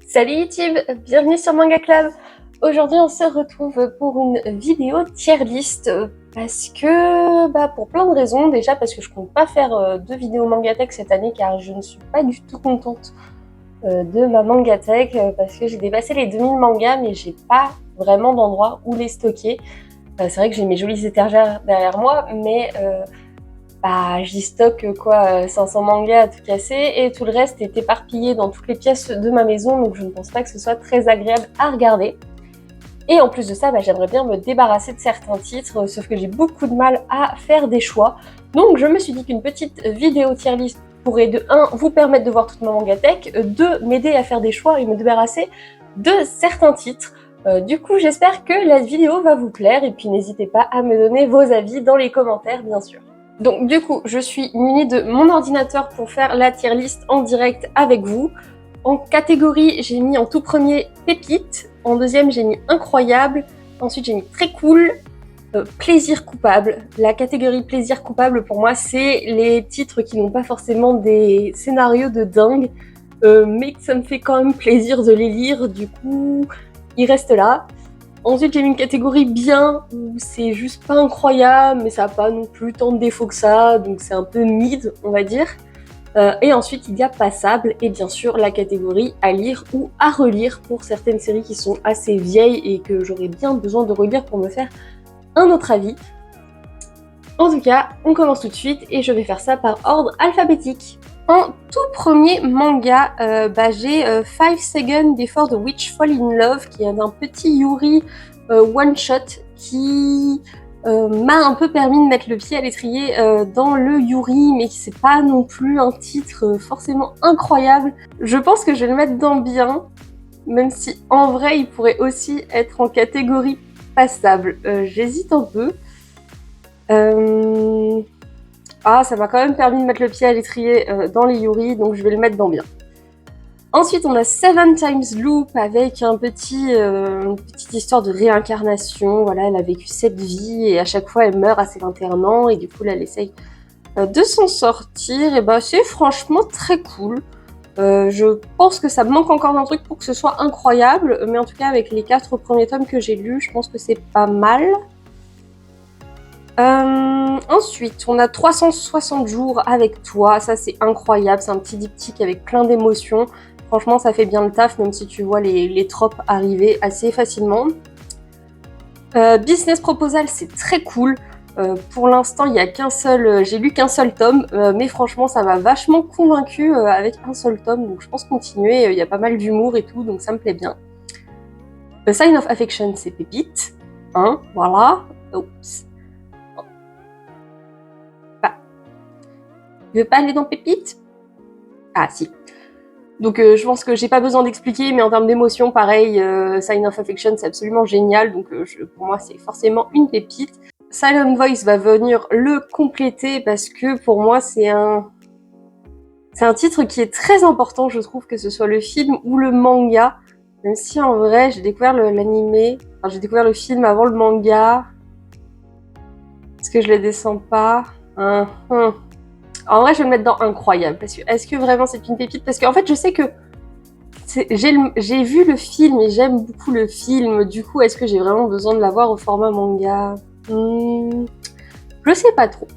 Salut YouTube, bienvenue sur Manga Club. Aujourd'hui on se retrouve pour une vidéo tier list parce que, pour plein de raisons. Déjà parce que je compte pas faire de vidéos Mangatech cette année car je ne suis pas du tout contente de ma Mangatech parce que j'ai dépassé les 2000 mangas mais j'ai pas vraiment d'endroit où les stocker. C'est vrai que j'ai mes jolies étagères derrière moi mais j'y stocke 500 mangas à tout casser et tout le reste est éparpillé dans toutes les pièces de ma maison, donc je ne pense pas que ce soit très agréable à regarder. Et en plus de ça, j'aimerais bien me débarrasser de certains titres, sauf que j'ai beaucoup de mal à faire des choix. Donc je me suis dit qu'une petite vidéo tier list pourrait de 1 vous permettre de voir toute ma mangatech, 2 m'aider à faire des choix et me débarrasser de certains titres. Du coup j'espère que la vidéo va vous plaire et puis n'hésitez pas à me donner vos avis dans les commentaires bien sûr. Donc du coup, je suis munie de mon ordinateur pour faire la tier list en direct avec vous. En catégorie, j'ai mis en tout premier pépite, en deuxième j'ai mis incroyable, ensuite j'ai mis très cool, plaisir coupable. La catégorie plaisir coupable pour moi, c'est les titres qui n'ont pas forcément des scénarios de dingue, mais que ça me fait quand même plaisir de les lire, du coup, ils restent là. Ensuite, j'ai mis une catégorie bien, où c'est juste pas incroyable, mais ça n'a pas non plus tant de défauts que ça, donc c'est un peu mid, on va dire. Et ensuite, il y a passable, et bien sûr, la catégorie à lire ou à relire pour certaines séries qui sont assez vieilles et que j'aurais bien besoin de relire pour me faire un autre avis. En tout cas, on commence tout de suite, et je vais faire ça par ordre alphabétique. En tout premier manga, j'ai 5 Seconds Before the Witch Fall in Love, qui est un petit Yuri one-shot qui m'a un peu permis de mettre le pied à l'étrier dans le Yuri, mais c'est pas non plus un titre forcément incroyable. Je pense que je vais le mettre dans bien, même si en vrai il pourrait aussi être en catégorie passable. J'hésite un peu. Ça m'a quand même permis de mettre le pied à l'étrier dans les Yuri, donc je vais le mettre dans bien. Ensuite, on a Seven Times Loop avec une petite histoire de réincarnation. Voilà, elle a vécu 7 vies et à chaque fois elle meurt à ses 21 ans et du coup là, elle essaye de s'en sortir. Et c'est franchement très cool. Je pense que ça me manque encore d'un truc pour que ce soit incroyable, mais en tout cas avec les 4 premiers tomes que j'ai lus, je pense que c'est pas mal. Ensuite, on a 360 jours avec toi, ça c'est incroyable, c'est un petit diptyque avec plein d'émotions. Franchement, ça fait bien le taf, même si tu vois les tropes arriver assez facilement. Business Proposal, c'est très cool. Pour l'instant, j'ai lu qu'un seul tome, mais franchement, ça m'a vachement convaincue avec un seul tome, donc je pense continuer. Il y a pas mal d'humour et tout, donc ça me plaît bien. Sign of Affection, c'est pépite, hein, voilà. Oups. Tu veux pas aller dans pépite? Ah si. Donc je pense que j'ai pas besoin d'expliquer, mais en termes d'émotion, pareil, Sign of Affection, c'est absolument génial, donc pour moi, c'est forcément une pépite. Silent Voice va venir le compléter parce que pour moi, c'est un titre qui est très important, je trouve, que ce soit le film ou le manga. Même si en vrai, j'ai découvert l'animé, j'ai découvert le film avant le manga. Est-ce que je le descends pas? En vrai, je vais le mettre dans incroyable, parce que est-ce que vraiment c'est une pépite? Parce qu'en fait, je sais que j'ai vu le film et j'aime beaucoup le film. Du coup, est-ce que j'ai vraiment besoin de l'avoir au format manga? Je sais pas trop.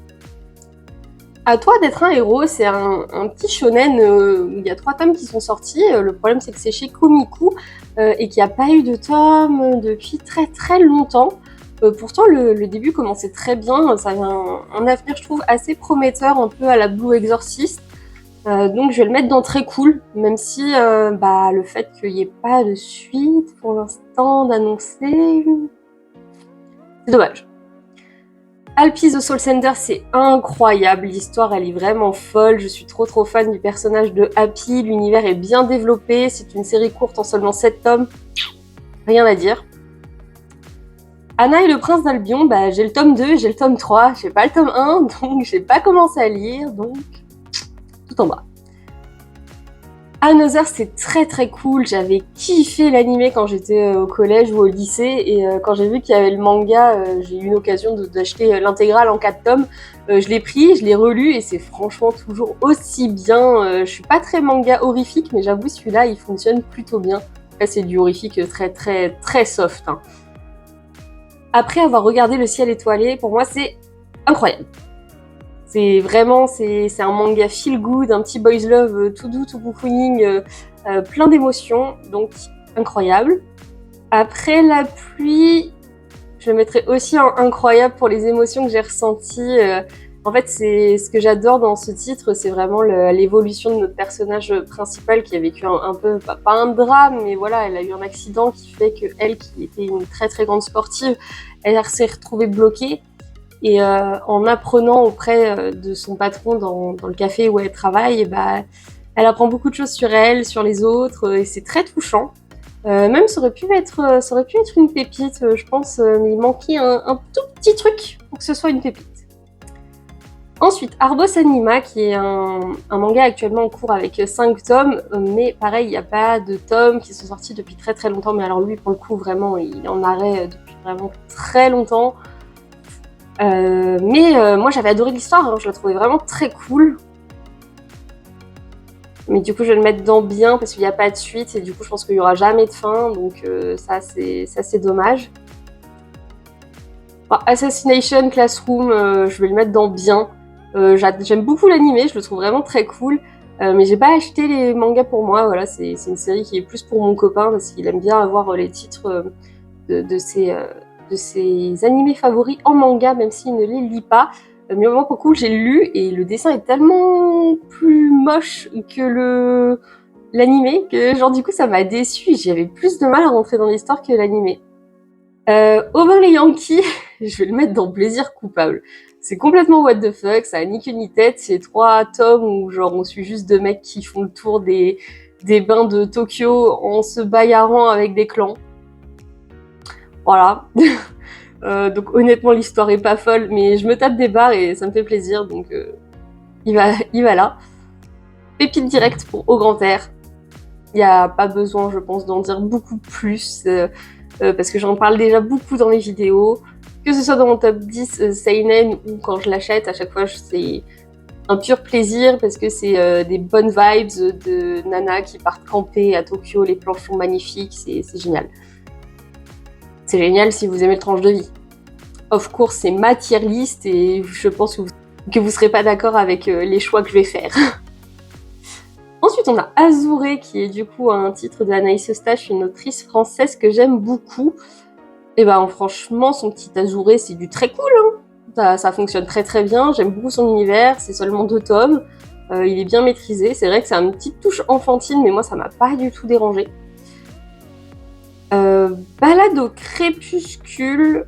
À toi d'être un héros, c'est un petit shonen où il y a 3 tomes qui sont sortis. Le problème, c'est que c'est chez Komiku et qu'il n'y a pas eu de tome depuis très très longtemps. Pourtant, le début commençait très bien. Ça avait un avenir, je trouve, assez prometteur, un peu à la Blue Exorcist. Donc, je vais le mettre dans très cool, même si le fait qu'il n'y ait pas de suite pour l'instant d'annoncer, c'est dommage. Alpi the Soul Sender, c'est incroyable. L'histoire, elle est vraiment folle. Je suis trop fan du personnage de Happy. L'univers est bien développé. C'est une série courte en seulement 7 tomes. Rien à dire. Anna et le prince d'Albion, j'ai le tome 2, j'ai le tome 3, j'ai pas le tome 1, donc j'ai pas commencé à lire, donc tout en bas. Another, c'est très très cool. J'avais kiffé l'animé quand j'étais au collège ou au lycée, et quand j'ai vu qu'il y avait le manga, j'ai eu une occasion d'acheter l'intégrale en 4 tomes. Je l'ai pris, je l'ai relu et c'est franchement toujours aussi bien. Je suis pas très manga horrifique, mais j'avoue celui-là il fonctionne plutôt bien. Là c'est du horrifique très très très soft, hein. Après avoir regardé Le ciel étoilé, pour moi c'est incroyable. C'est vraiment, c'est un manga feel good, un petit boys love tout doux, tout cocooning, plein d'émotions, donc incroyable. Après la pluie, je le mettrais aussi en incroyable pour les émotions que j'ai ressenties. En fait, c'est ce que j'adore dans ce titre, c'est vraiment l'évolution de notre personnage principal qui a vécu un peu, pas un drame, mais voilà, elle a eu un accident qui fait que elle, qui était une très très grande sportive, elle s'est retrouvée bloquée. Et en apprenant auprès de son patron dans le café où elle travaille, bah, elle apprend beaucoup de choses sur elle, sur les autres, et c'est très touchant. Même ça aurait pu être une pépite, je pense, mais il manquait un tout petit truc pour que ce soit une pépite. Ensuite, Arbos Anima, qui est un manga actuellement en cours avec 5 tomes, mais pareil, il n'y a pas de tomes qui sont sortis depuis très très longtemps, mais alors lui, pour le coup, vraiment, il est en arrêt depuis vraiment très longtemps. Moi j'avais adoré l'histoire, hein, je la trouvais vraiment très cool. Mais du coup je vais le mettre dans bien parce qu'il n'y a pas de suite et du coup je pense qu'il n'y aura jamais de fin, donc ça c'est dommage. Bon, Assassination Classroom, je vais le mettre dans bien. J'aime beaucoup l'animé, je le trouve vraiment très cool. Mais j'ai pas acheté les mangas pour moi, voilà, c'est une série qui est plus pour mon copain parce qu'il aime bien avoir les titres de ses animés favoris en manga, même s'il ne les lit pas. Mais vraiment pour coup, j'ai lu et le dessin est tellement plus moche que l'animé que genre du coup ça m'a déçu. J'avais plus de mal à rentrer dans l'histoire que l'animé. Over les Yankees, je vais le mettre dans plaisir coupable. C'est complètement what the fuck, ça a ni queue ni tête. C'est 3 tomes où genre on suit juste 2 mecs qui font le tour des bains de Tokyo en se bagarrant avec des clans. Voilà. Donc honnêtement l'histoire est pas folle, mais je me tape des barres et ça me fait plaisir, donc il va là. Pépite directe pour Au Grand Air. Il n'y a pas besoin, je pense, d'en dire beaucoup plus, parce que j'en parle déjà beaucoup dans les vidéos. Que ce soit dans mon top 10 Seinen ou quand je l'achète, à chaque fois c'est un pur plaisir parce que c'est des bonnes vibes de nana qui partent camper à Tokyo, les planches sont magnifiques, c'est génial. C'est génial si vous aimez le tranche de vie. Of course, c'est ma tier list et je pense que vous serez pas d'accord avec les choix que je vais faire. Ensuite, on a Azuré, qui est du coup un titre de Anaïs Eustache, une autrice française que j'aime beaucoup. Et ben franchement, son petit Azuré, c'est du très cool, hein. Ça fonctionne très très bien, j'aime beaucoup son univers, c'est seulement 2 tomes. Il est bien maîtrisé, c'est vrai que ça a une petite touche enfantine, mais moi ça m'a pas du tout dérangé. Balade au crépuscule,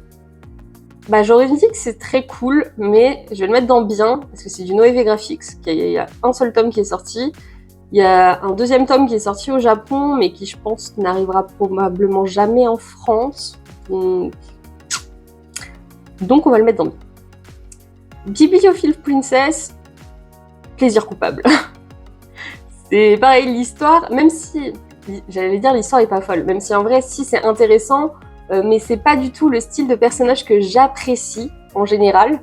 bah j'aurais dit que c'est très cool, mais je vais le mettre dans bien, parce que c'est du Noévé Graphics, il y a un seul tome qui est sorti. Il y a un 2e tome qui est sorti au Japon, mais qui je pense n'arrivera probablement jamais en France. Donc on va le mettre dans bien. Bibliophile Princess, plaisir coupable. C'est pareil, l'histoire, même si, j'allais dire l'histoire est pas folle, même si en vrai, si c'est intéressant, mais c'est pas du tout le style de personnage que j'apprécie en général.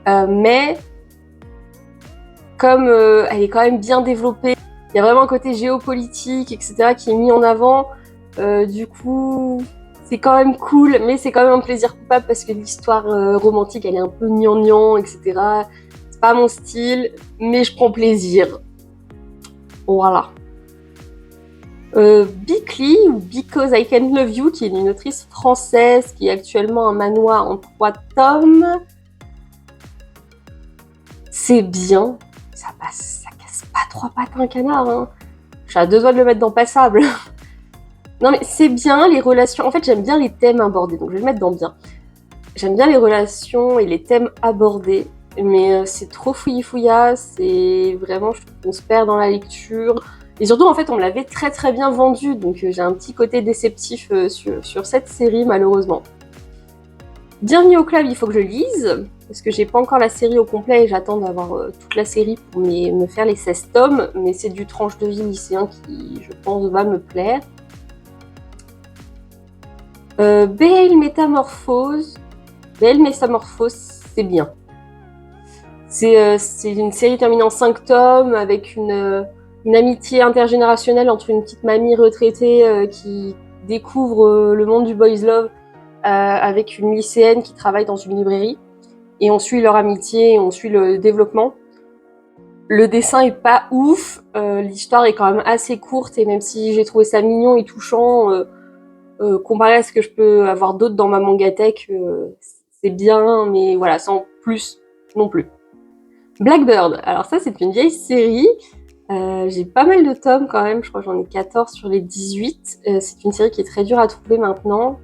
Mais comme elle est quand même bien développée, il y a vraiment un côté géopolitique, etc. qui est mis en avant. Du coup, c'est quand même cool, mais c'est quand même un plaisir coupable parce que l'histoire romantique, elle est un peu gnangnan, etc. C'est pas mon style, mais je prends plaisir. Voilà. Bickley, ou Because I Can't Love You, qui est une autrice française qui est actuellement un manhwa en 3 tomes. C'est bien, ça casse pas 3 pattes à un canard, hein. Je suis à 2 doigts de le mettre dans passable. Non mais c'est bien, les relations, en fait j'aime bien les thèmes abordés, donc je vais le mettre dans bien. J'aime bien les relations et les thèmes abordés, mais c'est trop fouillis-fouillas, c'est vraiment, je trouve qu'on se perd dans la lecture. Et surtout, en fait, on me l'avait très très bien vendu, donc j'ai un petit côté déceptif sur cette série, malheureusement. Bienvenue au club, il faut que je lise. parce que j'ai pas encore la série au complet et j'attends d'avoir toute la série pour me faire les 16 tomes, mais c'est du tranche de vie lycéen qui, je pense, va me plaire. Bale Métamorphose. Bale Métamorphose, c'est bien. C'est une série terminée en 5 tomes avec une amitié intergénérationnelle entre une petite mamie retraitée qui découvre le monde du boys love avec une lycéenne qui travaille dans une librairie. Et on suit leur amitié, on suit le développement. Le dessin est pas ouf, l'histoire est quand même assez courte et même si j'ai trouvé ça mignon et touchant, comparé à ce que je peux avoir d'autres dans ma mangatech, c'est bien, mais voilà, sans plus non plus. Blackbird, alors ça c'est une vieille série, j'ai pas mal de tomes quand même, je crois que j'en ai 14 sur les 18, c'est une série qui est très dure à trouver maintenant.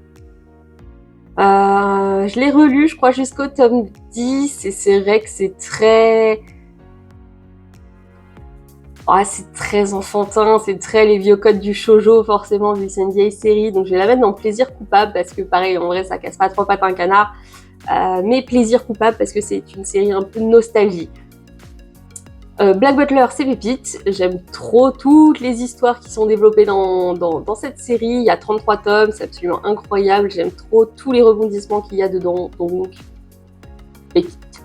Je l'ai relu, je crois, jusqu'au tome 10, et c'est vrai que c'est très... Oh, c'est très enfantin, c'est très les vieux codes du shoujo, forcément, vu que c'est une vieille série, donc je vais la mettre dans Plaisir coupable, parce que pareil, en vrai, ça casse pas trois pattes à un canard, mais Plaisir coupable, parce que c'est une série un peu de nostalgie. Black Butler, c'est pépite, j'aime trop toutes les histoires qui sont développées dans cette série, il y a 33 tomes, c'est absolument incroyable, j'aime trop tous les rebondissements qu'il y a dedans, donc pépite.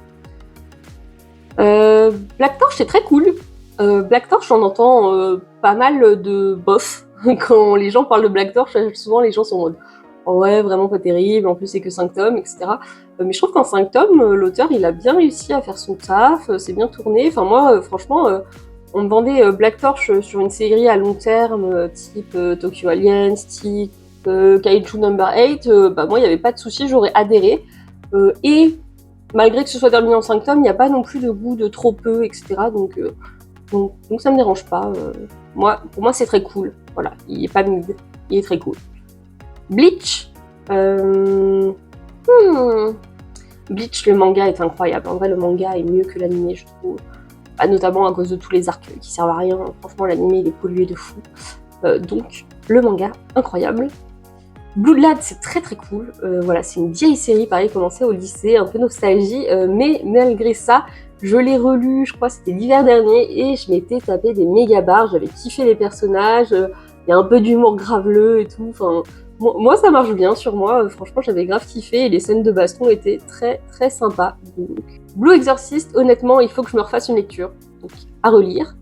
Black Torch, c'est très cool. Black Torch, on entend pas mal de bof. Quand les gens parlent de Black Torch, souvent les gens sont en mode oh ouais, vraiment pas terrible, en plus c'est que 5 tomes, etc. Mais je trouve qu'en 5 tomes, l'auteur il a bien réussi à faire son taf, c'est bien tourné. Enfin, moi, franchement, on me vendait Black Torch sur une série à long terme, type Tokyo Aliens, type Kaiju Number 8, bah moi il n'y avait pas de souci, j'aurais adhéré. Et malgré que ce soit terminé en 5 tomes, il n'y a pas non plus de goût de trop peu, etc. Donc ça me dérange pas. Pour moi, c'est très cool. Voilà, il est pas mid, il est très cool. Bleach. Bleach, le manga est incroyable. En vrai, le manga est mieux que l'anime, je trouve. Notamment à cause de tous les arcs qui servent à rien. Franchement, l'anime, il est pollué de fou. Donc, le manga, incroyable. Bloodlad, c'est très très cool. Voilà, c'est une vieille série, pareil, commencée au lycée, un peu nostalgie. Mais malgré ça, je l'ai relu, je crois que c'était l'hiver dernier, et je m'étais tapé des méga barres. J'avais kiffé les personnages. Il y a un peu d'humour graveleux et tout. Enfin, moi, ça marche bien sur moi. Franchement, j'avais grave kiffé et les scènes de baston étaient très très sympas. Donc, Blue Exorcist, honnêtement, il faut que je me refasse une lecture. Donc, à relire.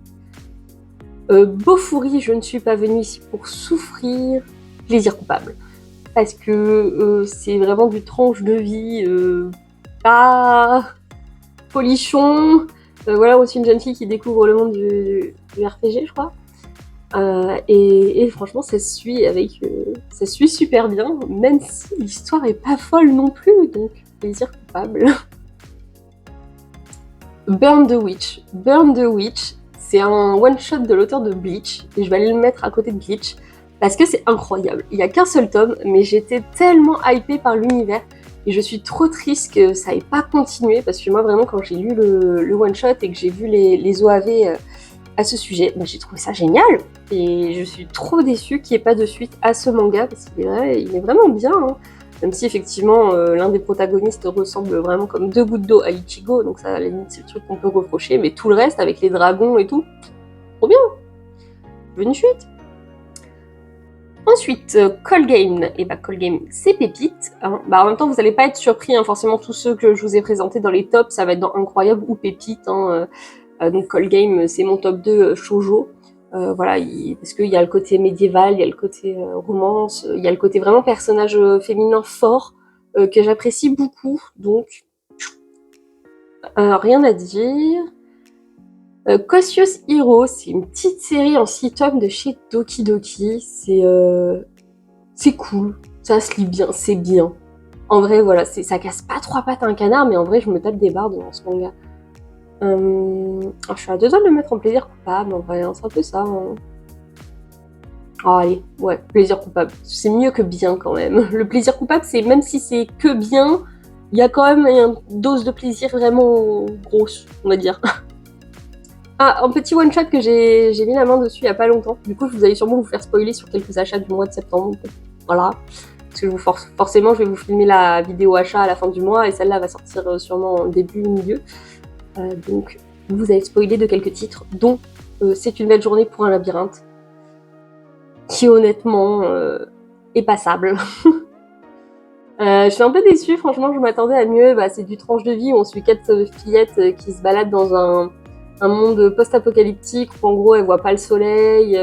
Bofuri, je ne suis pas venue ici pour souffrir. Plaisir coupable. Parce que c'est vraiment du tranche de vie, pas polichon. Voilà, aussi une jeune fille qui découvre le monde du RPG, je crois. Et franchement, ça suit super bien, même si l'histoire est pas folle non plus, donc plaisir coupable. Burn the Witch. Burn the Witch, c'est un one-shot de l'auteur de Bleach, et je vais aller le mettre à côté de Bleach, parce que c'est incroyable. Il y a qu'un seul tome, mais j'étais tellement hypée par l'univers, et je suis trop triste que ça ait pas continué, parce que moi, vraiment, quand j'ai lu le one-shot et que j'ai vu les OAV à ce sujet, j'ai trouvé ça génial, et je suis trop déçue qu'il n'y ait pas de suite à ce manga, parce qu'il est vraiment bien, hein. Même si effectivement l'un des protagonistes ressemble vraiment comme deux gouttes d'eau à Ichigo, donc ça à la limite c'est le truc qu'on peut reprocher, mais tout le reste avec les dragons et tout, trop bien. Je veux une suite. Ensuite, Call Game, et Call Game c'est pépite, hein. En même temps vous n'allez pas être surpris, hein, forcément tous ceux que je vous ai présentés dans les tops, ça va être dans Incroyable ou Pépite, hein, donc Call Game c'est mon top 2 shoujo. Voilà, parce qu'il y a le côté médiéval, il y a le côté romance, il y a le côté vraiment personnage féminin fort que j'apprécie beaucoup, donc rien à dire. Koshios Hero, c'est une petite série en 6 tomes de chez Doki Doki, c'est cool, ça se lit bien, c'est bien. En vrai, voilà, ça casse pas trois pattes à un canard, mais en vrai, je me tape des barres devant ce manga. Je suis à 2 doigts de le mettre en plaisir coupable, en vrai, hein, c'est un peu ça. Hein. Oh, allez, ouais, plaisir coupable. C'est mieux que bien quand même. Le plaisir coupable, c'est même si c'est que bien, il y a quand même une dose de plaisir vraiment grosse, on va dire. Un petit one-shot que j'ai mis la main dessus il y a pas longtemps. Du coup, vous allez sûrement vous faire spoiler sur quelques achats du mois de septembre. Voilà. parce que forcément, je vais vous filmer la vidéo achat à la fin du mois, et celle-là va sortir sûrement en début, milieu. Donc, vous avez spoilé de quelques titres, dont C'est une belle journée pour un labyrinthe, qui honnêtement est passable. Je suis un peu déçue, franchement, je m'attendais à mieux. C'est du tranche de vie où on suit 4 fillettes qui se baladent dans un monde post-apocalyptique où en gros elles voient pas le soleil,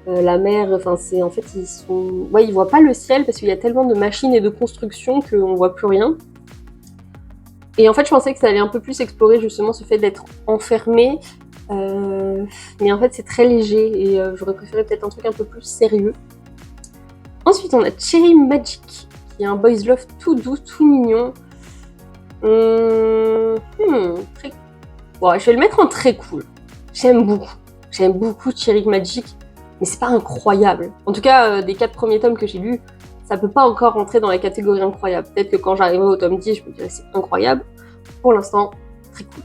la mer, enfin c'est en fait ils voient pas le ciel parce qu'il y a tellement de machines et de constructions qu'on voit plus rien. Et en fait je pensais que ça allait un peu plus explorer justement ce fait d'être enfermé, mais en fait c'est très léger et j'aurais préféré peut-être un truc un peu plus sérieux. Ensuite on a Cherry Magic, qui est un boys love tout doux, tout mignon. Très... Bon, je vais le mettre en très cool. J'aime beaucoup Cherry Magic, mais c'est pas incroyable. En tout cas, des 4 premiers tomes que j'ai lus, ça peut pas encore rentrer dans la catégorie incroyable. Peut-être que quand j'arriverai au tome 10, je me dirais c'est incroyable. Pour l'instant, très cool.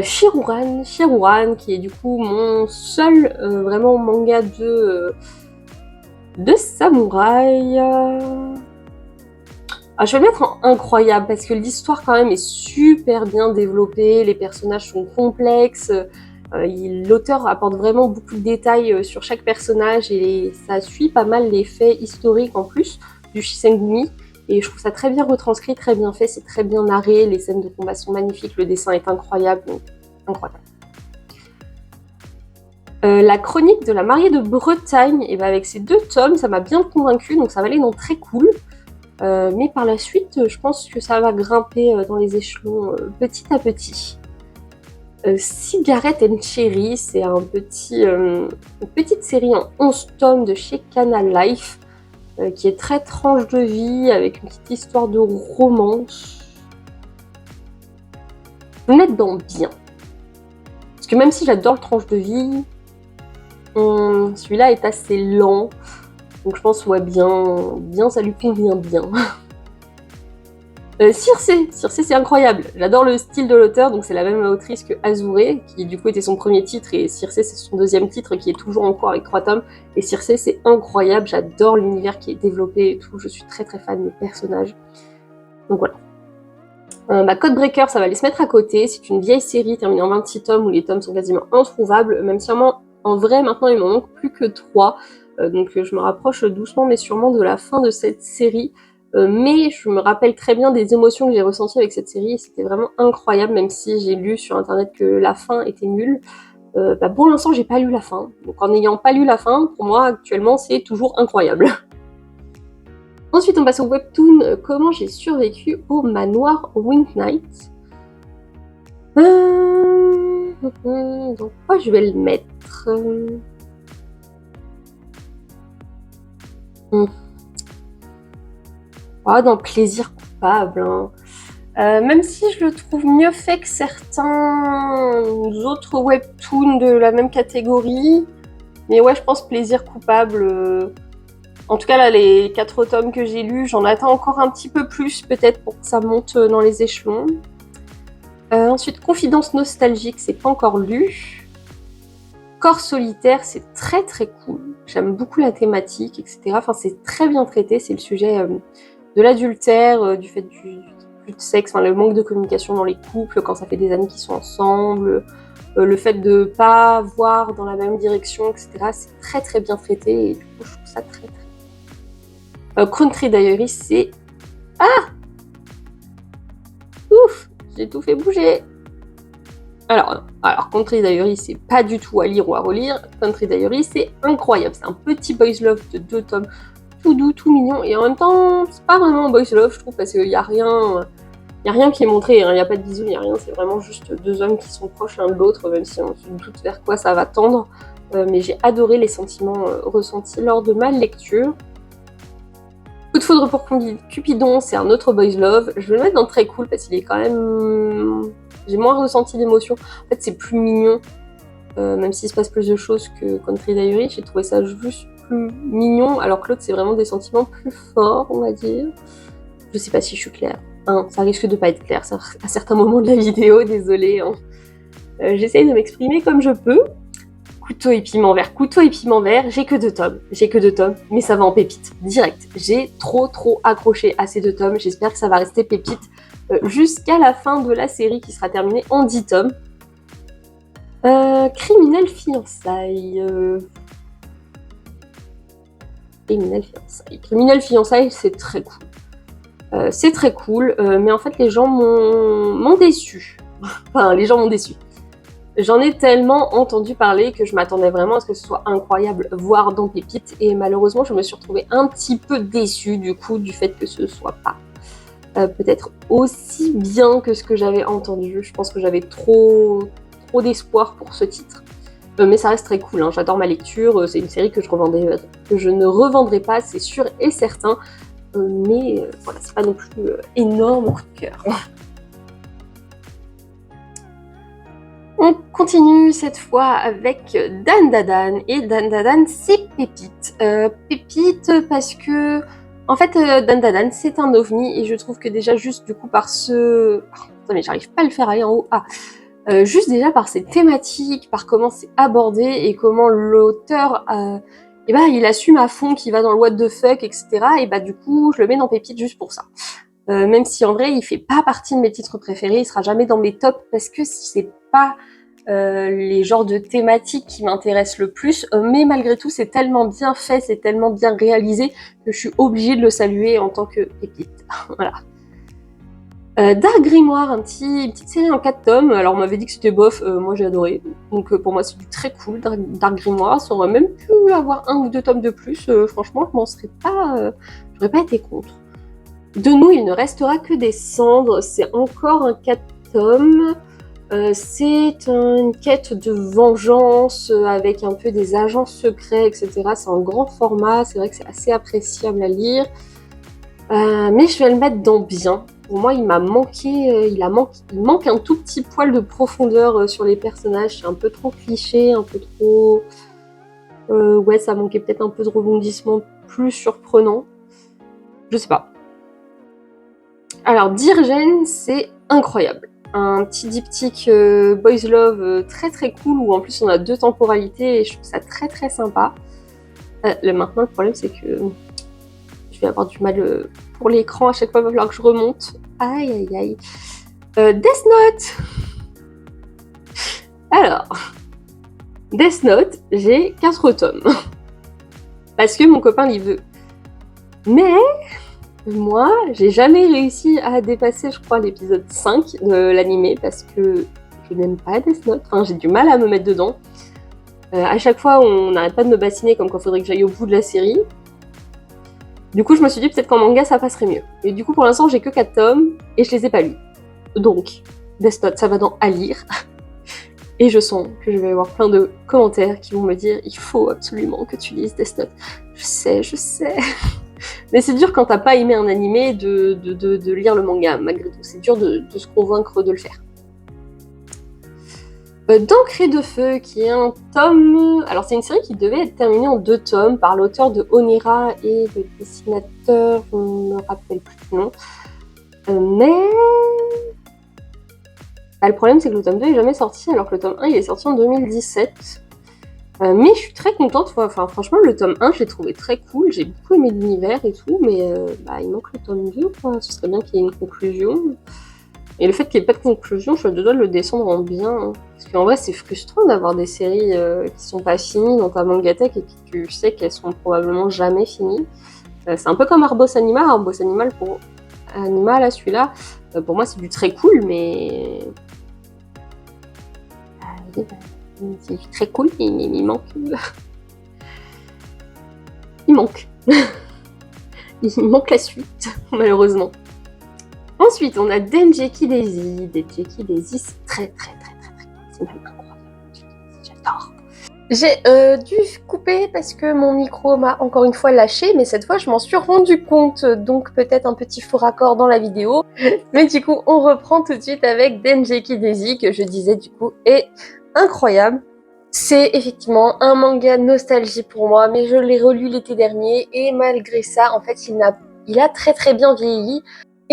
Shiruran, qui est du coup mon seul vraiment manga de samouraï. Je vais le mettre en incroyable parce que l'histoire quand même est super bien développée, les personnages sont complexes, l'auteur apporte vraiment beaucoup de détails sur chaque personnage et ça suit pas mal les faits historiques en plus du Shisengumi, et je trouve ça très bien retranscrit, très bien fait, c'est très bien narré, les scènes de combat sont magnifiques, le dessin est incroyable, donc incroyable. La chronique de la mariée de Bretagne, et avec ces 2 tomes, ça m'a bien convaincue, donc ça va aller dans très cool. Mais par la suite, je pense que ça va grimper dans les échelons petit à petit. Cigarette and Cherry, c'est une petite série en 11 tomes de chez Canal Life, qui est très tranche de vie, avec une petite histoire de romance. Je vais me mettre dans bien. Parce que même si j'adore le tranche de vie, celui-là est assez lent. Donc je pense, ouais, bien, ça lui convient bien. Circé, c'est incroyable. J'adore le style de l'auteur, donc c'est la même autrice que Azure, qui du coup était son premier titre, et Circé c'est son 2e titre, qui est toujours en cours avec 3 tomes. Et Circé c'est incroyable, j'adore l'univers qui est développé et tout, je suis très très fan des personnages. Donc voilà. Codebreaker, ça va aller se mettre à côté, c'est une vieille série terminée en 26 tomes, où les tomes sont quasiment introuvables, même si en vrai maintenant il m'en manque plus que 3. Donc je me rapproche doucement mais sûrement de la fin de cette série, mais je me rappelle très bien des émotions que j'ai ressenties avec cette série, et c'était vraiment incroyable, même si j'ai lu sur internet que la fin était nulle. Pour l'instant j'ai pas lu la fin, donc en n'ayant pas lu la fin, pour moi actuellement c'est toujours incroyable. Ensuite on passe au webtoon Comment j'ai survécu au manoir Wind Knight. Donc quoi je vais le mettre dans plaisir coupable. Même si je le trouve mieux fait que certains autres webtoons de la même catégorie. Mais ouais, je pense plaisir coupable. En tout cas, là, les 4 tomes que j'ai lus, j'en attends encore un petit peu plus, peut-être, pour que ça monte dans les échelons. Ensuite, Confidence nostalgique, c'est pas encore lu. Corps solitaire, c'est très très cool. J'aime beaucoup la thématique, etc. Enfin, c'est très bien traité, c'est le sujet de l'adultère, du fait du plus de sexe, le manque de communication dans les couples quand ça fait des années qu'ils sont ensemble, le fait de pas voir dans la même direction, etc. C'est très très bien traité et du coup je trouve ça très très... Country Diary, c'est... Ouf, j'ai tout fait bouger. Alors Country Diary, c'est pas du tout à lire ou à relire. Country Diary, c'est incroyable. C'est un petit boys love de 2 tomes, tout doux, tout mignon, et en même temps, c'est pas vraiment un boys love, je trouve, parce qu'il y a rien qui est montré, il n'y a pas de bisous, il n'y a rien, c'est vraiment juste 2 hommes qui sont proches l'un de l'autre, même si on se doute vers quoi ça va tendre. Mais j'ai adoré les sentiments ressentis lors de ma lecture. Coup de foudre pour Cupidon, c'est un autre boys love. Je vais le mettre dans très cool parce qu'il est quand même... J'ai moins ressenti d'émotion. En fait, c'est plus mignon, même s'il se passe plus de choses que Country Diary. J'ai trouvé ça juste plus mignon, alors que l'autre, c'est vraiment des sentiments plus forts, on va dire. Je sais pas si je suis claire. Ça risque de pas être clair à certains moments de la vidéo, désolée. J'essaye de m'exprimer comme je peux. Couteau et piment vert, j'ai que 2 tomes, mais ça va en pépite, direct. J'ai trop accroché à ces 2 tomes, j'espère que ça va rester pépite jusqu'à la fin de la série qui sera terminée en 10 tomes. Criminel fiançailles. Criminel fiançailles, c'est très cool. Mais en fait, les gens m'ont déçu. Enfin, les gens m'ont déçu. J'en ai tellement entendu parler que je m'attendais vraiment à ce que ce soit incroyable, voire dans pépite. Et malheureusement, je me suis retrouvée un petit peu déçue du coup du fait que ce soit pas peut-être aussi bien que ce que j'avais entendu. Je pense que j'avais trop d'espoir pour ce titre. Mais ça reste très cool, hein. J'adore ma lecture, c'est une série que je ne revendrai pas, c'est sûr et certain. Mais voilà, c'est pas non plus énorme coup de cœur. On continue cette fois avec Dan Dadan, et Dan Dadan c'est Pépite. Pépite parce que, en fait, Dan Dadan c'est un ovni, et je trouve que déjà juste du coup par ce... Attends, mais j'arrive pas à le faire aller en haut. Juste déjà par ses thématiques, par comment c'est abordé, et comment l'auteur... il assume à fond qu'il va dans le what the fuck, etc. Et du coup, je le mets dans Pépite juste pour ça. Même si en vrai, il fait pas partie de mes titres préférés, il sera jamais dans mes tops, parce que c'est pas les genres de thématiques qui m'intéressent le plus, mais malgré tout, c'est tellement bien fait, c'est tellement bien réalisé, que je suis obligée de le saluer en tant que Pépite. Voilà. Dark Grimoire, une petite série en 4 tomes. Alors on m'avait dit que c'était bof, moi j'ai adoré. Donc pour moi c'est du très cool, Dark Grimoire. Ça aurait même pu avoir 1 ou 2 tomes de plus. Franchement, je m'en serais pas... j'aurais pas été contre. De nous, il ne restera que des cendres. C'est encore un 4 tomes. C'est une quête de vengeance avec un peu des agents secrets, etc. C'est en grand format. C'est vrai que c'est assez appréciable à lire. Mais je vais le mettre dans bien. Pour moi, il m'a manqué, il manque un tout petit poil de profondeur sur les personnages. C'est un peu trop cliché, un peu trop... ouais, ça manquait peut-être un peu de rebondissement plus surprenant. Je sais pas. Alors, Dirgen, c'est incroyable. Un petit diptyque Boys Love très cool, où en plus on a 2 temporalités, et je trouve ça très sympa. Maintenant, le problème, c'est que je vais avoir du mal pour l'écran, à chaque fois il va falloir que je remonte. Aïe. Death Note. Alors, Death Note, j'ai 4 tomes. Parce que mon copain l'y veut. Mais moi, j'ai jamais réussi à dépasser, je crois, l'épisode 5 de l'animé, parce que je n'aime pas Death Note. Enfin, j'ai du mal à me mettre dedans. À chaque fois, on n'arrête pas de me bassiner comme quoi il faudrait que j'aille au bout de la série. Du coup, je me suis dit peut-être qu'en manga, ça passerait mieux. Et du coup, pour l'instant, j'ai que 4 tomes, et je les ai pas lus. Donc, Death Note, ça va dans à lire. Et je sens que je vais avoir plein de commentaires qui vont me dire « Il faut absolument que tu lises Death Note ». Je sais. Mais c'est dur quand t'as pas aimé un animé de lire le manga, malgré tout. C'est dur de se convaincre de le faire. D'encre et de feu, qui est un tome... Alors c'est une série qui devait être terminée en 2 tomes par l'auteur de Onira et le dessinateur, je ne me rappelle plus du nom. Mais... le problème c'est que le tome 2 est jamais sorti, alors que le tome 1 il est sorti en 2017. Mais je suis très contente, enfin franchement le tome 1 je l'ai trouvé très cool, j'ai beaucoup aimé l'univers et tout, mais il manque le tome 2 quoi, ce serait bien qu'il y ait une conclusion. Et le fait qu'il n'y ait pas de conclusion, je suis à 2 doigts de le descendre en bien. Hein. Parce qu'en vrai, c'est frustrant d'avoir des séries qui sont pas finies dans ta mangatech et que tu sais qu'elles sont probablement jamais finies. C'est un peu comme Arbos Animal. Arbos Animal, pour Animal, celui-là, pour moi, c'est du très cool, mais... c'est du très cool, mais il manque... il manque. Il manque la suite, malheureusement. Ensuite, on a Dengeki Daisy. Dengeki Daisy, c'est très c'est même incroyable. J'adore. J'ai dû couper parce que mon micro m'a encore une fois lâché, mais cette fois je m'en suis rendu compte, donc peut-être un petit faux raccord dans la vidéo. Mais du coup, on reprend tout de suite avec Dengeki Daisy, que je disais du coup est incroyable. C'est effectivement un manga nostalgie pour moi, mais je l'ai relu l'été dernier, et malgré ça, en fait, il a très bien vieilli.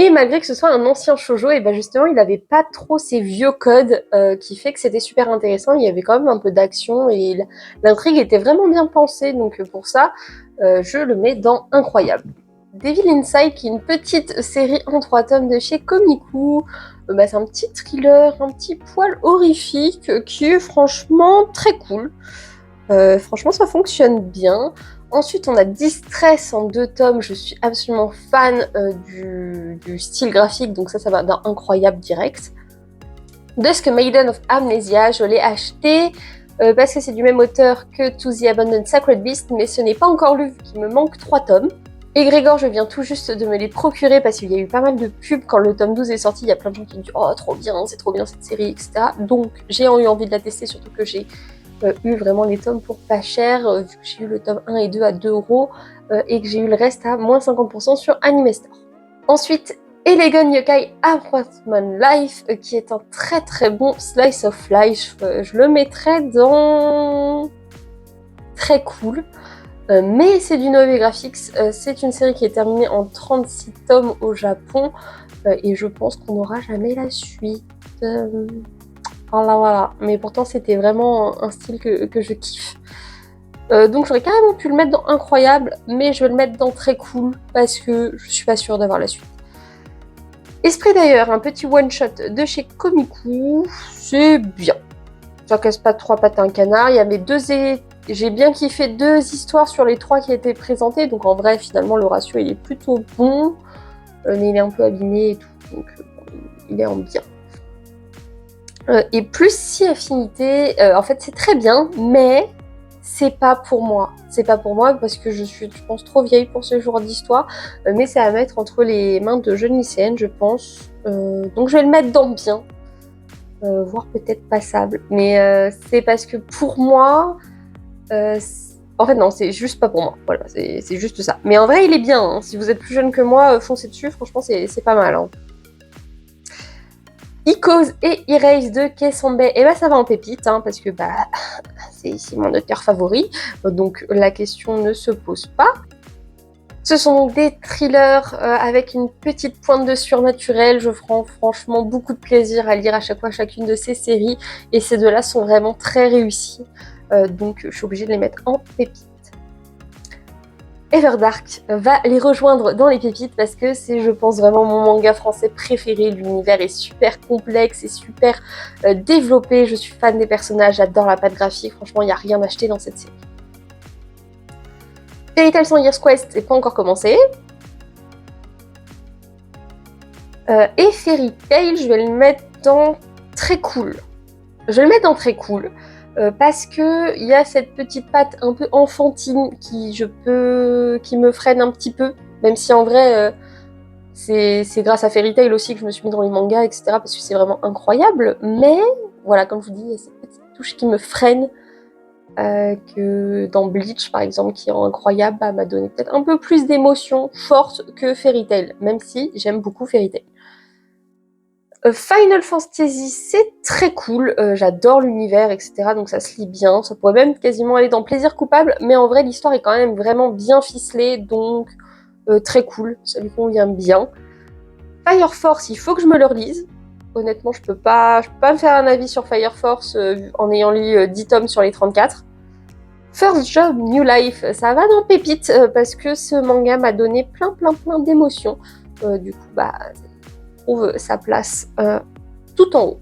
Et malgré que ce soit un ancien shoujo, et ben justement, il avait pas trop ces vieux codes qui fait que c'était super intéressant. Il y avait quand même un peu d'action et l'intrigue était vraiment bien pensée. Donc pour ça, je le mets dans incroyable. Devil Inside, qui est une petite série en 3 tomes de chez Komiku. C'est un petit thriller, un petit poil horrifique qui est franchement très cool. Franchement, ça fonctionne bien. Ensuite, on a Distress en 2 tomes. Je suis absolument fan du style graphique, donc ça va d'un incroyable direct. Dusk Maiden of Amnesia, je l'ai acheté parce que c'est du même auteur que To the Abandoned Sacred Beast, mais ce n'est pas encore lu vu qu'il me manque 3 tomes. Et Grégor, je viens tout juste de me les procurer parce qu'il y a eu pas mal de pubs quand le tome 12 est sorti. Il y a plein de gens qui me disent « Oh, trop bien, c'est trop bien cette série, etc. » Donc, j'ai eu envie de la tester, surtout que j'ai eu vraiment les tomes pour pas cher, vu que j'ai eu le tome 1 et 2 à 2€ et que j'ai eu le reste à moins 50% sur Animestar. Ensuite, Elegon Yokai Apartment Life, qui est un très très bon slice of life. Je le mettrais dans très cool. Mais c'est du Noé Graphics, c'est une série qui est terminée en 36 tomes au Japon, et je pense qu'on n'aura jamais la suite. Voilà. Mais pourtant, c'était vraiment un style que je kiffe. Donc j'aurais carrément pu le mettre dans incroyable, mais je vais le mettre dans très cool, parce que je suis pas sûre d'avoir la suite. Esprit d'ailleurs, un petit one-shot de chez Komiku, c'est bien. Ça casse pas 3 pattes à un canard, il y avait j'ai bien kiffé 2 histoires sur les 3 qui étaient présentées, donc en vrai, finalement, le ratio, il est plutôt bon, mais il est un peu abîmé et tout, donc il est en bien. Et plus 6 affinités, en fait, c'est très bien, mais c'est pas pour moi. C'est pas pour moi parce que je suis, je pense, trop vieille pour ce genre d'histoire, mais c'est à mettre entre les mains de jeunes lycéennes, je pense. Donc je vais le mettre dans bien, voire peut-être passable, mais c'est parce que pour moi... en fait non, c'est juste pas pour moi, voilà, c'est juste ça. Mais en vrai il est bien, hein. Si vous êtes plus jeune que moi, foncez dessus, franchement c'est pas mal. Hein. Icos et Erase de Kessambe, et ça va en pépite, hein, parce que c'est mon auteur favori, donc la question ne se pose pas. Ce sont des thrillers avec une petite pointe de surnaturel. Je prends franchement beaucoup de plaisir à lire à chaque fois chacune de ces séries, et ces deux-là sont vraiment très réussis. Donc je suis obligée de les mettre en pépites. Everdark va les rejoindre dans les pépites parce que c'est, je pense, vraiment mon manga français préféré. L'univers est super complexe et super développé. Je suis fan des personnages, j'adore la patte graphique. Franchement, il n'y a rien à acheter dans cette série. Fairy Tail 100 Years Quest, c'est pas encore commencé. Et Fairy Tail, je vais le mettre dans très cool. Je vais le mettre dans très cool. Parce que il y a cette petite patte un peu enfantine qui me freine un petit peu, même si en vrai c'est grâce à Fairy Tail aussi que je me suis mis dans les mangas, etc. parce que c'est vraiment incroyable, mais voilà, comme je vous dis, il y a cette petite touche qui me freine, que dans Bleach par exemple, qui est incroyable, m'a donné peut-être un peu plus d'émotions fortes que Fairy Tail, même si j'aime beaucoup Fairy Tail. Final Fantasy, c'est très cool, j'adore l'univers, etc. Donc ça se lit bien, ça pourrait même quasiment aller dans Plaisir coupable, mais en vrai l'histoire est quand même vraiment bien ficelée, donc très cool, ça lui convient bien. Fire Force, il faut que je me le relise. Honnêtement, je peux pas me faire un avis sur Fire Force en ayant lu 10 tomes sur les 34. First Job New Life, ça va dans pépite, parce que ce manga m'a donné plein d'émotions. Du coup, trouve sa place tout en haut.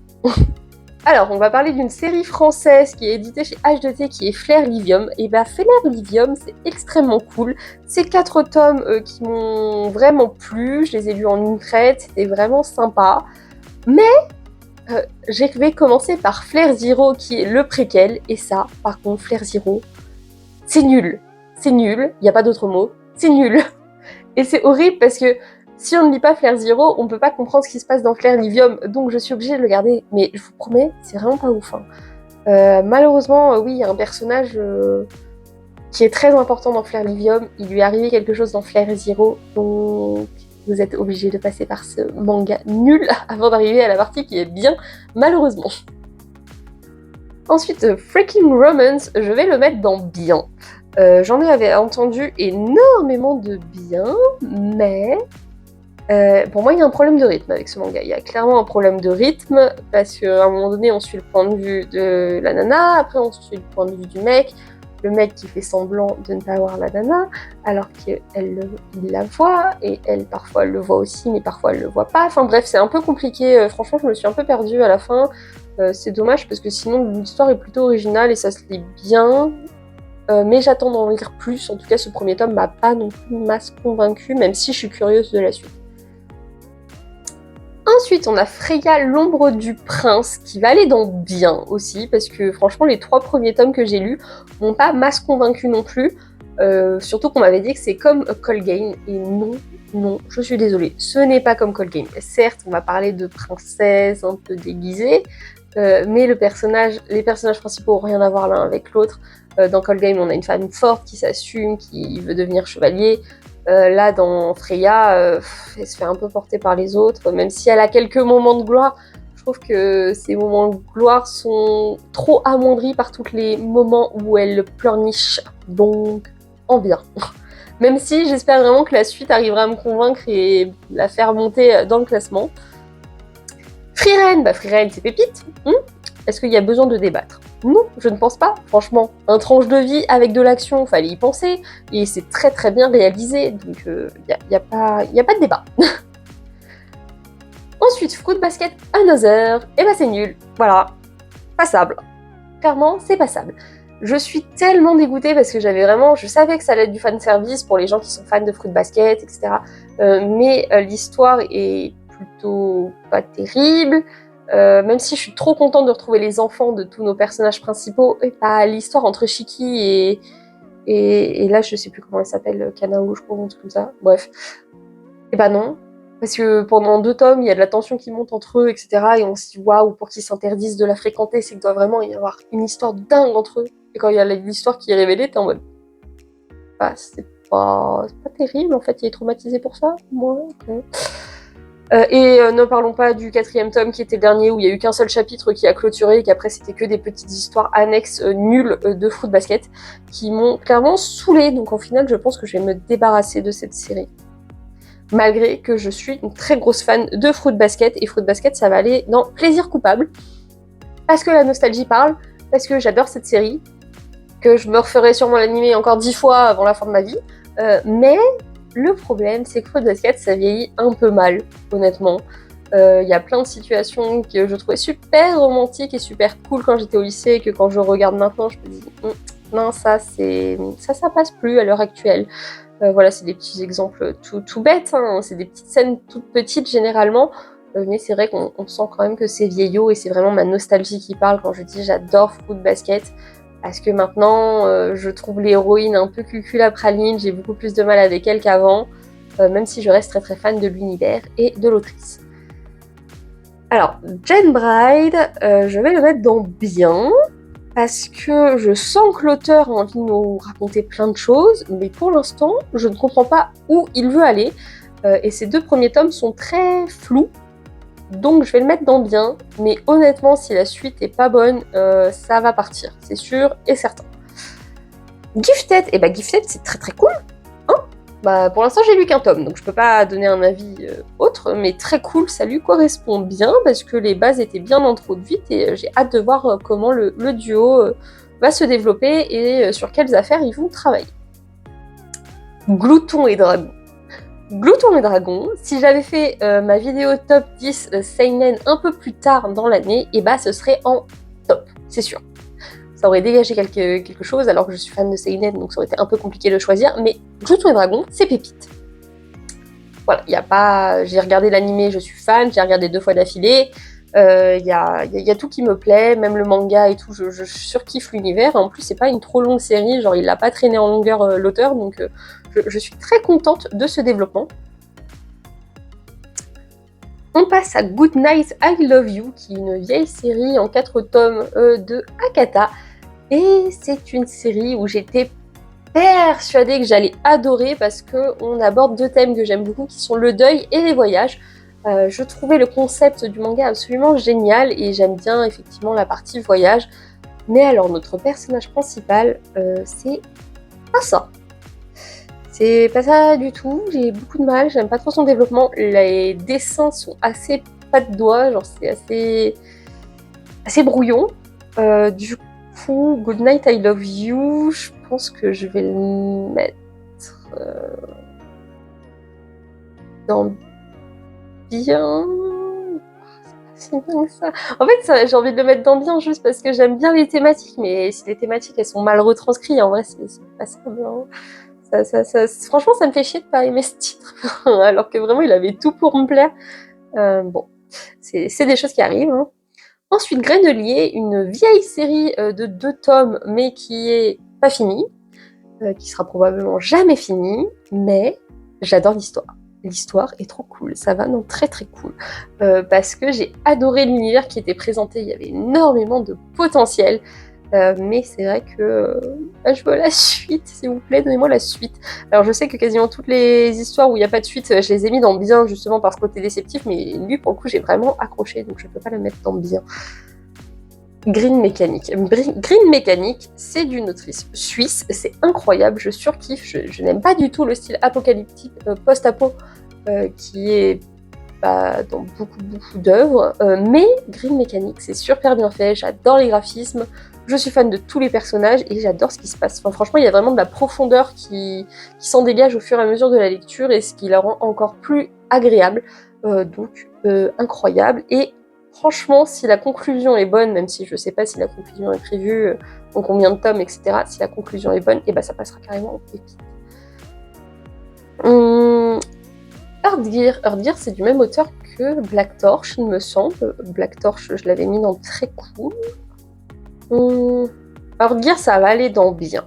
Alors, on va parler d'une série française qui est éditée chez H2T, qui est Flair Livium. Et Flair Livium, c'est extrêmement cool. C'est 4 tomes qui m'ont vraiment plu. Je les ai lus en une traite, c'était vraiment sympa. Mais je vais commencer par Flair Zero, qui est le préquel. Et ça, par contre, Flair Zero, c'est nul. C'est nul, il n'y a pas d'autre mot. C'est nul. Et c'est horrible parce que si on ne lit pas Flair Zero, on peut pas comprendre ce qui se passe dans Flair Livium, donc je suis obligée de le garder. Mais je vous promets, c'est vraiment pas ouf. Hein. Malheureusement, oui, il y a un personnage qui est très important dans Flair Livium. Il lui est arrivé quelque chose dans Flair Zero, donc vous êtes obligés de passer par ce manga nul avant d'arriver à la partie qui est bien, malheureusement. Ensuite, Freaking Romance, je vais le mettre dans bien. J'en avais entendu énormément de bien, mais Pour moi, il y a un problème de rythme avec ce manga. Il y a clairement un problème de rythme parce qu'à un moment donné, on suit le point de vue de la nana, après on suit le point de vue du mec, le mec qui fait semblant de ne pas voir la nana, alors qu'il la voit, et elle, parfois, elle le voit aussi, mais parfois, elle le voit pas. Enfin bref, c'est un peu compliqué. Franchement, je me suis un peu perdue à la fin. C'est dommage parce que sinon, l'histoire est plutôt originale et ça se lit bien. Mais j'attends d'en lire plus. En tout cas, ce premier tome m'a pas non plus masse convaincue, même si je suis curieuse de la suite. Ensuite, on a Freya, l'ombre du prince, qui va aller dans bien aussi, parce que franchement, les 3 premiers tomes que j'ai lus m'ont pas masse convaincue non plus. Surtout qu'on m'avait dit que c'est comme Colgane, et non, je suis désolée, ce n'est pas comme Colgane. Certes, on va parler de princesse un peu déguisée, mais les personnages principaux n'ont rien à voir l'un avec l'autre. Dans Colgane, on a une femme forte qui s'assume, qui veut devenir chevalier. Là, dans Freya, elle se fait un peu porter par les autres, même si elle a quelques moments de gloire. Je trouve que ces moments de gloire sont trop amoindris par tous les moments où elle pleurniche, donc en bien. Même si j'espère vraiment que la suite arrivera à me convaincre et la faire monter dans le classement. Frieren, Frieren, c'est pépite. Est-ce qu'il y a besoin de débattre? Non, je ne pense pas. Franchement, un tranche de vie avec de l'action, fallait y penser. Et c'est très très bien réalisé, donc y a pas de débat. Ensuite, Fruit Basket Another, et c'est nul. Voilà, passable. Clairement, c'est passable. Je suis tellement dégoûtée parce que je savais que ça allait être du fanservice pour les gens qui sont fans de Fruit Basket, etc. Mais l'histoire est plutôt pas terrible. Même si je suis trop contente de retrouver les enfants de tous nos personnages principaux, et pas l'histoire entre Shiki et là je sais plus comment elle s'appelle, Kanao, je crois, un truc comme ça, bref. Et non, parce que pendant 2 tomes, il y a de la tension qui monte entre eux, etc. Et on se dit waouh, pour qu'ils s'interdisent de la fréquenter, c'est qu'il doit vraiment y avoir une histoire dingue entre eux. Et quand il y a l'histoire qui est révélée, t'es en mode c'est pas terrible, en fait, il est traumatisé pour ça, moi, ok. Ne parlons pas du 4e tome qui était le dernier où il n'y a eu qu'un seul chapitre qui a clôturé et qu'après c'était que des petites histoires annexes nulles de Fruit Basket qui m'ont clairement saoulée. Donc en final, je pense que je vais me débarrasser de cette série. Malgré que je suis une très grosse fan de Fruit Basket, et Fruit Basket ça va aller dans Plaisir coupable parce que la nostalgie parle, parce que j'adore cette série, que je me referai sûrement l'animé encore 10 fois avant la fin de ma vie, mais le problème, c'est que Fruit Basket, ça vieillit un peu mal, honnêtement. Y a plein de situations que je trouvais super romantiques et super cool quand j'étais au lycée, et que quand je regarde maintenant, je me dis non, ça passe plus à l'heure actuelle. Voilà, c'est des petits exemples tout bêtes, hein. C'est des petites scènes toutes petites généralement, mais c'est vrai qu'on sent quand même que c'est vieillot, et c'est vraiment ma nostalgie qui parle quand je dis j'adore Fruit Basket. Parce que maintenant, je trouve l'héroïne un peu cuculapraline, j'ai beaucoup plus de mal avec elle qu'avant, même si je reste très très fan de l'univers et de l'autrice. Alors, Jane Bride, je vais le mettre dans bien, parce que je sens que l'auteur a envie de nous raconter plein de choses, mais pour l'instant, je ne comprends pas où il veut aller, et ces 2 premiers tomes sont très flous. Donc je vais le mettre dans bien, mais honnêtement, si la suite est pas bonne, ça va partir, c'est sûr et certain. Gifted, Gifted c'est très très cool, hein. Pour l'instant j'ai lu qu'un tome, donc je peux pas donner un avis autre, mais très cool, ça lui correspond bien, parce que les bases étaient bien introduites, et j'ai hâte de voir comment le duo va se développer, et sur quelles affaires ils vont travailler. Glouton et Dragon. Glouton et Dragon, si j'avais fait ma vidéo top 10 seinen un peu plus tard dans l'année, ce serait en top, c'est sûr. Ça aurait dégagé quelque chose, alors que je suis fan de seinen, donc ça aurait été un peu compliqué de choisir, mais Glouton et Dragon, c'est pépite. Voilà, j'ai regardé l'animé, je suis fan, j'ai regardé 2 fois d'affilée, y a tout qui me plaît, même le manga et tout, je surkiffe l'univers. En plus, c'est pas une trop longue série, genre il l'a pas traîné en longueur l'auteur, donc je suis très contente de ce développement. On passe à Good Night, I Love You, qui est une vieille série en 4 tomes de Akata. Et c'est une série où j'étais persuadée que j'allais adorer parce qu'on aborde 2 thèmes que j'aime beaucoup, qui sont le deuil et les voyages. Je trouvais le concept du manga absolument génial, et j'aime bien effectivement la partie voyage. Mais alors notre personnage principal, c'est pas ça. C'est pas ça du tout, j'ai beaucoup de mal, j'aime pas trop son développement. Les dessins sont assez pas de doigts, genre c'est assez brouillon. Du coup, Goodnight I Love You, je pense que je vais le mettre dans bien. C'est pas si bien que ça. En fait, j'ai envie de le mettre dans bien juste parce que j'aime bien les thématiques, mais si les thématiques elles sont mal retranscrites, en vrai, c'est pas ça bien. Franchement, ça me fait chier de pas aimer ce titre, alors que vraiment, il avait tout pour me plaire. Bon, c'est des choses qui arrivent. Hein. Ensuite, Grainelier, une vieille série de 2 tomes, mais qui est pas finie, qui sera probablement jamais finie, mais j'adore l'histoire. L'histoire est trop cool, ça va, non, très très cool. Parce que j'ai adoré l'univers qui était présenté, il y avait énormément de potentiel. Mais c'est vrai que je veux la suite, s'il vous plaît, donnez-moi la suite. Alors je sais que quasiment toutes les histoires où il n'y a pas de suite, je les ai mis dans bien justement par ce côté déceptif, mais lui pour le coup j'ai vraiment accroché, donc je peux pas le mettre dans bien. Green Mechanic. Green Mechanic, c'est d'une autrice suisse, c'est incroyable, je surkiffe, je n'aime pas du tout le style apocalyptique, post-apo, qui est dans beaucoup d'œuvres, mais Green Mechanic, c'est super bien fait, j'adore les graphismes, je suis fan de tous les personnages et j'adore ce qui se passe. Enfin, franchement, il y a vraiment de la profondeur qui s'en dégage au fur et à mesure de la lecture et ce qui la rend encore plus agréable. Donc, incroyable. Et franchement, si la conclusion est bonne, même si je sais pas si la conclusion est prévue, en combien de tomes, etc., si la conclusion est bonne, et ben ça passera carrément en pépite. Earthgear, c'est du même auteur que Black Torch, il me semble. Black Torch, je l'avais mis dans très cool. Earthgear, ça va aller dans bien.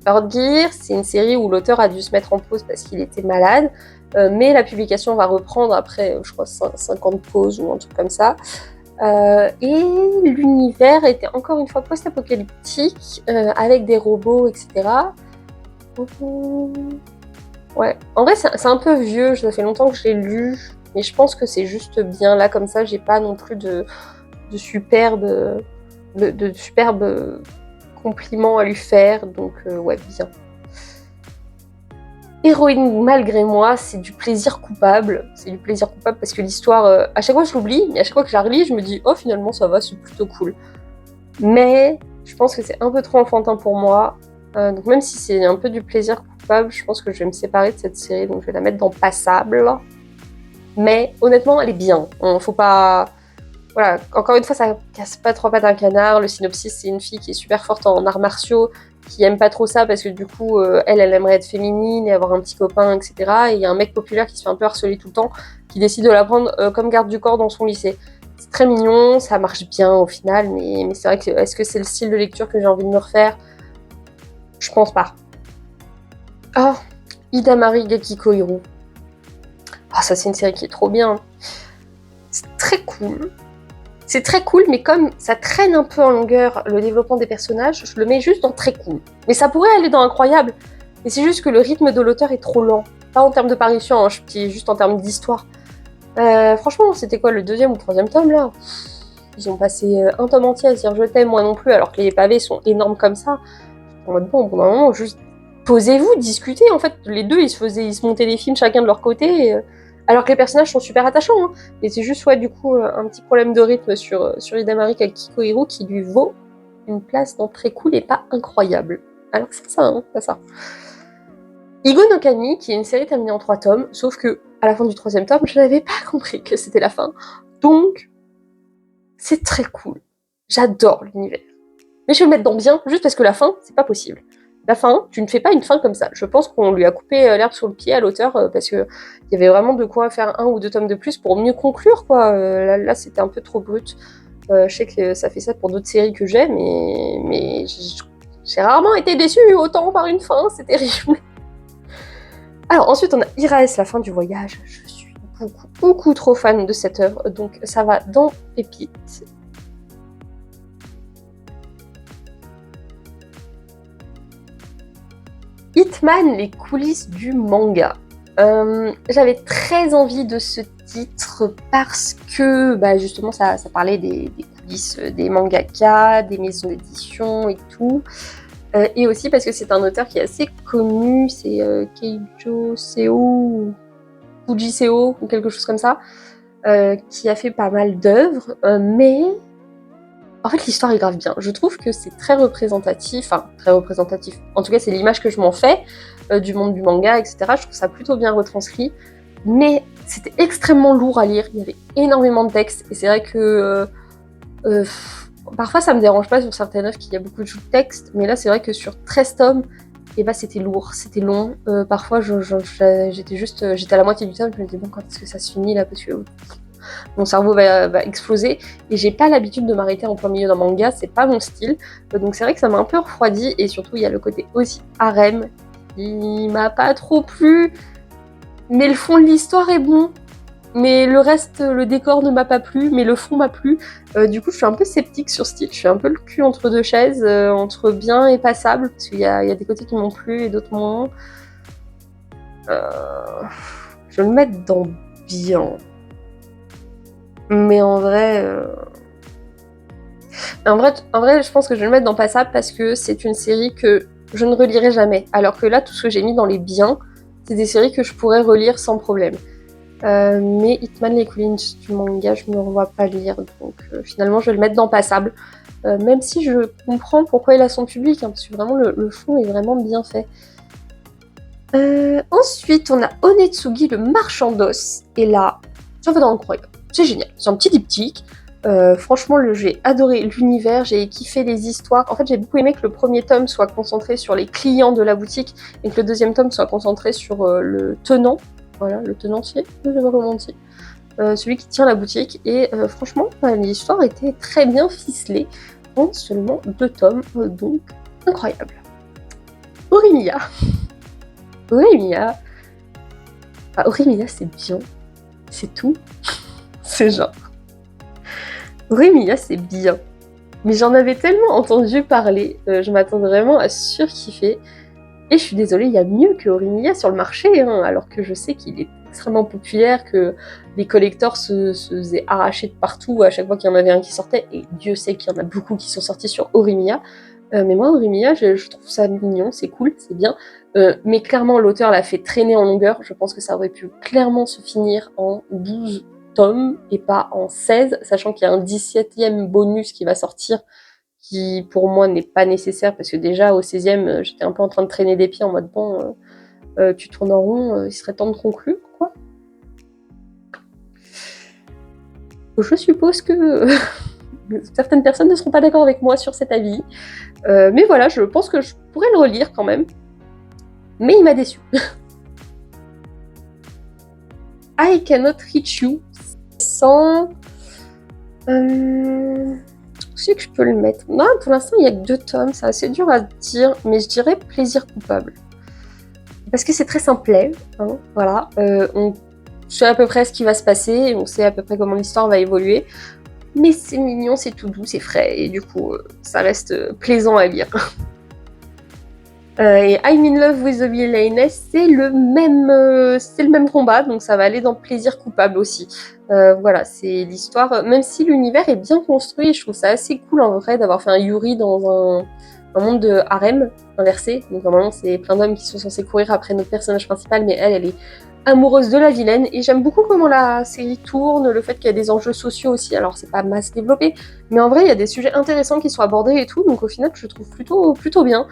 Earthgear, c'est une série où l'auteur a dû se mettre en pause parce qu'il était malade, mais la publication va reprendre après, je crois, 50 pauses ou un truc comme ça. Et l'univers était encore une fois post-apocalyptique, avec des robots, etc. Ouais, en vrai, c'est un peu vieux, ça fait longtemps que je l'ai lu, mais je pense que c'est juste bien là, comme ça, j'ai pas non plus de superbes compliments à lui faire, donc ouais, bien. Héroïne malgré moi, c'est du plaisir coupable. C'est du plaisir coupable parce que l'histoire, à chaque fois je l'oublie, mais à chaque fois que je la relis, je me dis oh finalement ça va, c'est plutôt cool. Mais je pense que c'est un peu trop enfantin pour moi. Donc même si c'est un peu du plaisir coupable, je pense que je vais me séparer de cette série, donc je vais la mettre dans passable. Mais honnêtement, elle est bien. Faut pas. Voilà, encore une fois, ça casse pas trois pattes à un canard. Le synopsis, c'est une fille qui est super forte en arts martiaux, qui aime pas trop ça parce que du coup, elle aimerait être féminine et avoir un petit copain, etc. Et il y a un mec populaire qui se fait un peu harceler tout le temps, qui décide de la prendre comme garde du corps dans son lycée. C'est très mignon, ça marche bien au final, mais c'est vrai que est-ce que c'est le style de lecture que j'ai envie de me refaire ? Je pense pas. Oh, Hidamari Gekiko Hiro. Ah, ça c'est une série qui est trop bien. C'est très cool. C'est très cool, mais comme ça traîne un peu en longueur le développement des personnages, je le mets juste dans très cool. Mais ça pourrait aller dans incroyable. Mais c'est juste que le rythme de l'auteur est trop lent. Pas en termes de parution, hein, je dis juste en termes d'histoire. Franchement, c'était quoi le 2e ou 3e tome là ? Ils ont passé un tome entier à se dire je t'aime, moi non plus, alors que les pavés sont énormes comme ça. En mode bon, au bout d'un moment, juste posez-vous, discutez. En fait, les deux, ils se montaient des films chacun de leur côté. Alors que les personnages sont super attachants. Hein. Et c'est juste, ouais, du coup, un petit problème de rythme sur Hidamari Gekiko Hiro qui lui vaut une place dans très cool et pas incroyable. Alors que c'est ça, hein, c'est ça. Igo no Kani, qui est une série terminée en 3 tomes, sauf que à la fin du 3e tome, je n'avais pas compris que c'était la fin. Donc, c'est très cool. J'adore l'univers. Mais je vais le mettre dans bien, juste parce que la fin, c'est pas possible. La fin, tu ne fais pas une fin comme ça. Je pense qu'on lui a coupé l'herbe sur le pied à l'auteur parce qu'il y avait vraiment de quoi faire 1 ou 2 tomes de plus pour mieux conclure, quoi. Là, c'était un peu trop brut. Je sais que ça fait ça pour d'autres séries que j'ai, mais j'ai rarement été déçue autant par une fin, c'est terrible. Alors ensuite, on a Iraes, la fin du voyage. Je suis beaucoup trop fan de cette œuvre, donc ça va dans Pépite. Hitman, les coulisses du manga. J'avais très envie de ce titre parce que justement ça parlait des coulisses des mangakas, des maisons d'édition et tout. Et aussi parce que c'est un auteur qui est assez connu, c'est Keijo Seo ou Fuji Seo ou quelque chose comme ça, qui a fait pas mal d'œuvres, mais en fait l'histoire est grave bien. Je trouve que c'est très représentatif, en tout cas c'est l'image que je m'en fais, du monde du manga, etc. Je trouve ça plutôt bien retranscrit, mais c'était extrêmement lourd à lire, il y avait énormément de textes, et c'est vrai que parfois ça me dérange pas sur certaines œuvres qu'il y a beaucoup de texte, mais là c'est vrai que sur 13 tomes, et bah c'était lourd, c'était long. Parfois j'étais à la moitié du tome, je me disais bon quand est-ce que ça se finit là, parce que mon cerveau va exploser, et j'ai pas l'habitude de m'arrêter en plein milieu d'un manga, c'est pas mon style, donc c'est vrai que ça m'a un peu refroidi, et surtout il y a le côté aussi harem qui m'a pas trop plu, mais le fond de l'histoire est bon. Mais le reste, le décor ne m'a pas plu, mais le fond m'a plu. Du coup, je suis un peu sceptique sur ce titre. Je suis un peu le cul entre deux chaises, entre bien et passable, parce qu'il y a des côtés qui m'ont plu et d'autres moins. Je vais le mettre dans bien. Mais en vrai, je pense que je vais le mettre dans passable parce que c'est une série que je ne relirai jamais. Alors que là, tout ce que j'ai mis dans les biens, c'est des séries que je pourrais relire sans problème. Mais Hitman les collines du manga, je me revois pas lire, donc finalement je vais le mettre dans passable, même si je comprends pourquoi il a son public, hein, parce que vraiment le fond est vraiment bien fait. Ensuite on a Onetsugi le marchand d'os, et là ça va dans l'incroyable, c'est génial, c'est un petit diptyque. Franchement j'ai adoré l'univers, j'ai kiffé les histoires. En fait j'ai beaucoup aimé que le premier tome soit concentré sur les clients de la boutique et que le deuxième tome soit concentré sur le tenant. Voilà, le tenancier, je sais pas comment on dit, celui qui tient la boutique, et franchement, l'histoire était très bien ficelée en seulement 2 tomes, donc incroyable. Horimiya. Horimiya, c'est bien, c'est tout, c'est genre. Horimiya c'est bien, mais j'en avais tellement entendu parler, je m'attends vraiment à surkiffer. Et je suis désolée, il y a mieux que Horimiya sur le marché, hein, alors que je sais qu'il est extrêmement populaire, que les collectors se faisaient arracher de partout à chaque fois qu'il y en avait un qui sortait, et Dieu sait qu'il y en a beaucoup qui sont sortis sur Horimiya. Mais moi, Horimiya, je trouve ça mignon, c'est cool, c'est bien. Mais clairement, l'auteur l'a fait traîner en longueur. Je pense que ça aurait pu clairement se finir en 12 tomes et pas en 16, sachant qu'il y a un 17e bonus qui va sortir, qui pour moi n'est pas nécessaire, parce que déjà au 16e j'étais un peu en train de traîner des pieds en mode bon, tu tournes en rond, il serait temps de conclure quoi. Je suppose que certaines personnes ne seront pas d'accord avec moi sur cet avis, mais voilà, je pense que je pourrais le relire quand même, mais il m'a déçu. I Cannot Reach You, sans... sais que je peux le mettre. Non, pour l'instant, il y a que 2 tomes, c'est assez dur à dire, mais je dirais plaisir coupable. Parce que c'est très simplet, hein, voilà. On sait à peu près ce qui va se passer, on sait à peu près comment l'histoire va évoluer, mais c'est mignon, c'est tout doux, c'est frais, et du coup, ça reste plaisant à lire. Et I'm in love with the villainess, c'est le même combat, donc ça va aller dans plaisir coupable aussi. Voilà, c'est l'histoire, même si l'univers est bien construit, je trouve ça assez cool en vrai d'avoir fait un Yuri dans un monde de harem inversé. Donc normalement c'est plein d'hommes qui sont censés courir après notre personnage principal, mais elle est amoureuse de la vilaine, et j'aime beaucoup comment la série tourne, le fait qu'il y a des enjeux sociaux aussi. Alors c'est pas masse développé, mais en vrai il y a des sujets intéressants qui sont abordés et tout, donc au final je trouve plutôt bien.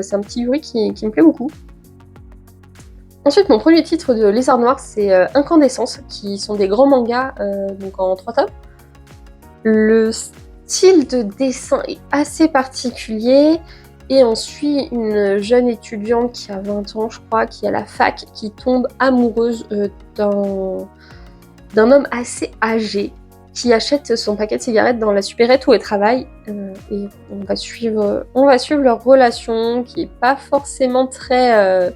C'est un petit Yuri qui me plaît beaucoup. Ensuite, mon premier titre de Lézard Noir, c'est Incandescence, qui sont des grands mangas, donc en 3 tomes. Le style de dessin est assez particulier, et on suit une jeune étudiante qui a 20 ans, je crois, qui est à la fac, qui tombe amoureuse d'un homme assez âgé, qui achète son paquet de cigarettes dans la supérette où elle travaille, et on va suivre leur relation, qui est pas forcément très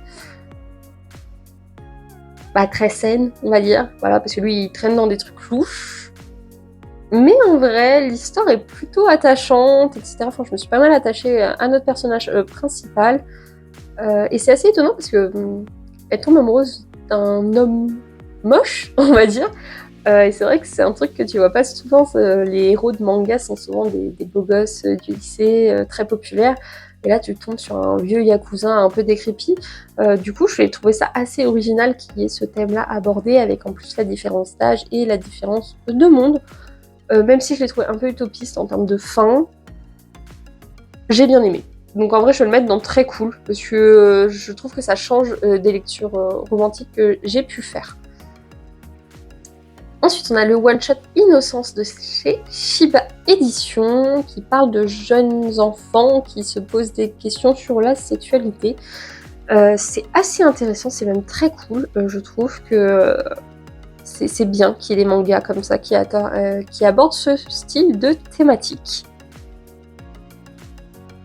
saine, on va dire, voilà, parce que lui il traîne dans des trucs louches. Mais en vrai, l'histoire est plutôt attachante, etc. Enfin, je me suis pas mal attachée à notre personnage principal. Et c'est assez étonnant parce que elle tombe amoureuse d'un homme moche, on va dire. Et c'est vrai que c'est un truc que tu vois pas souvent. Les héros de manga sont souvent des beaux gosses du lycée, très populaires. et là tu tombes sur un vieux yakuza un peu décrépit. Du coup je vais trouver ça assez original qu'il y ait ce thème là abordé, avec en plus la différence d'âge et la différence de monde. Même si je l'ai trouvé un peu utopiste en termes de fin, j'ai bien aimé. Donc en vrai je vais le mettre dans très cool, parce que je trouve que ça change des lectures romantiques que j'ai pu faire. Ensuite, on a le one-shot Innocence de chez Shiba Édition, qui parle de jeunes enfants qui se posent des questions sur la sexualité. C'est assez intéressant, c'est même très cool. Je trouve que c'est bien qu'il y ait des mangas comme ça qui abordent ce style de thématique.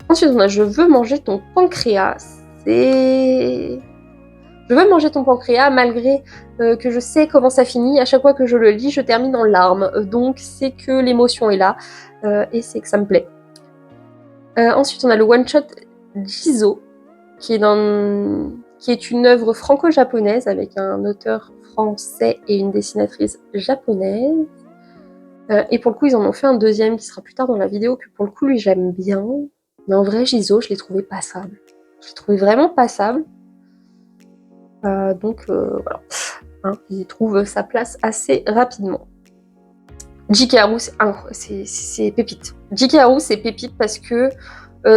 Ensuite, on a Je veux manger ton pancréas. Je veux manger ton pancréas, malgré que je sais comment ça finit. À chaque fois que je le lis, je termine en larmes. Donc c'est que l'émotion est là, et c'est que ça me plaît. Ensuite, on a le one-shot Jizo, qui est une œuvre franco-japonaise avec un auteur français et une dessinatrice japonaise. Et pour le coup, ils en ont fait un deuxième qui sera plus tard dans la vidéo, que pour le coup, lui, j'aime bien. Mais en vrai, Jizo, je l'ai trouvé passable. Je l'ai trouvé vraiment passable. Donc voilà, hein, il trouve sa place assez rapidement. J.K. Haru, c'est pépite. J.K. Haru, c'est pépite parce que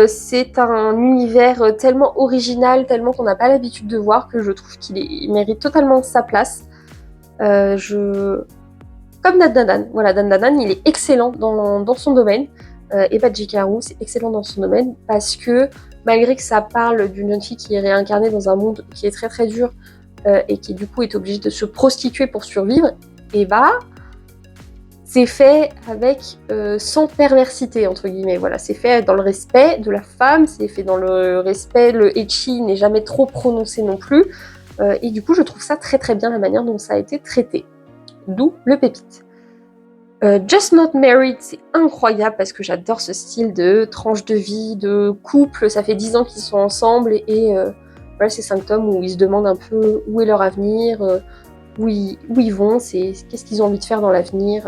c'est un univers tellement original, tellement qu'on n'a pas l'habitude de voir, que je trouve qu'il mérite totalement sa place. Comme Dan Dan Dan, voilà, Dan Dan Dan, il est excellent dans son domaine. Et bah J.K. Haru, c'est excellent dans son domaine parce que malgré que ça parle d'une jeune fille qui est réincarnée dans un monde qui est très très dur, et qui du coup est obligée de se prostituer pour survivre, et bah c'est fait avec sans perversité entre guillemets. Voilà, c'est fait dans le respect de la femme, c'est fait dans le respect, le ecchi n'est jamais trop prononcé non plus, et du coup je trouve ça très très bien la manière dont ça a été traité. D'où le pépite. Just Not Married, c'est incroyable parce que j'adore ce style de tranche de vie, de couple. Ça fait 10 ans qu'ils sont ensemble et voilà, c'est 5 tomes où ils se demandent un peu où est leur avenir, où ils vont, qu'est-ce qu'ils ont envie de faire dans l'avenir.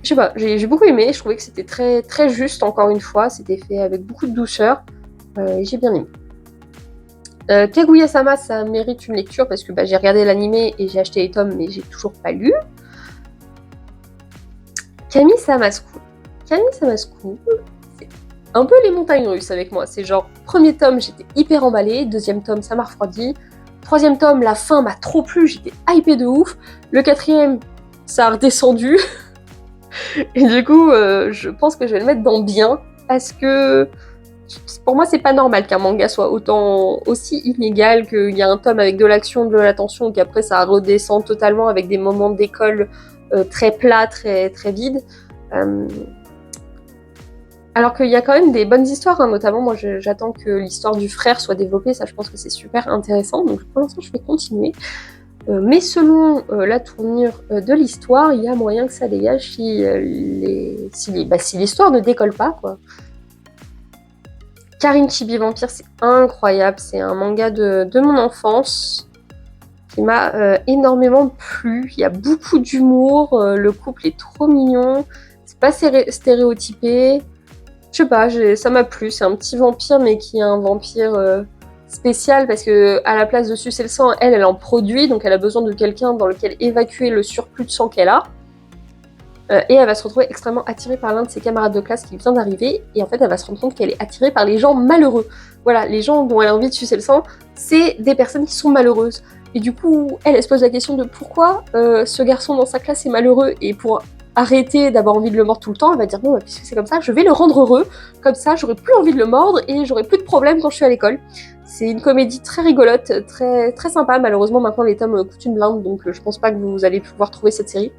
Je sais pas, j'ai beaucoup aimé, je trouvais que c'était très, très juste, encore une fois, c'était fait avec beaucoup de douceur, et j'ai bien aimé. Kaguya-sama, ça mérite une lecture parce que j'ai regardé l'animé et j'ai acheté les tomes, mais j'ai toujours pas lu. Kami-sama School. Kami-sama School, c'est un peu les montagnes russes avec moi. C'est genre, premier tome, j'étais hyper emballée. Deuxième tome, ça m'a refroidi. Troisième tome, la fin m'a trop plu, j'étais hypée de ouf. Le quatrième, ça a redescendu. Et du coup, je pense que je vais le mettre dans bien, parce que pour moi, c'est pas normal qu'un manga soit aussi inégal, qu'il y a un tome avec de l'action, de l'attention, et qu'après ça redescend totalement avec des moments d'école très plats, très, très vides. Alors qu'il y a quand même des bonnes histoires, hein, notamment moi j'attends que l'histoire du frère soit développée, ça je pense que c'est super intéressant, donc pour l'instant je vais continuer. Mais selon la tournure de l'histoire, il y a moyen que ça dégage si l'histoire ne décolle pas, quoi. Karin Chibi Vampire, c'est incroyable, c'est un manga de mon enfance qui m'a énormément plu. Il y a beaucoup d'humour, le couple est trop mignon, c'est pas stéréotypé. Je sais pas, ça m'a plu, c'est un petit vampire mais qui est un vampire spécial parce que à la place de sucer le sang, elle en produit, donc elle a besoin de quelqu'un dans lequel évacuer le surplus de sang qu'elle a. Et elle va se retrouver extrêmement attirée par l'un de ses camarades de classe qui vient d'arriver, et en fait elle va se rendre compte qu'elle est attirée par les gens malheureux. Voilà, les gens dont elle a envie de sucer le sang, c'est des personnes qui sont malheureuses. Et du coup, elle se pose la question de pourquoi ce garçon dans sa classe est malheureux, et pour arrêter d'avoir envie de le mordre tout le temps, elle va dire non, puisque c'est comme ça, je vais le rendre heureux, comme ça j'aurai plus envie de le mordre et j'aurai plus de problèmes quand je suis à l'école. C'est une comédie très rigolote, très, très sympa. Malheureusement maintenant les tomes coûtent une blinde, donc je pense pas que vous allez pouvoir trouver cette série.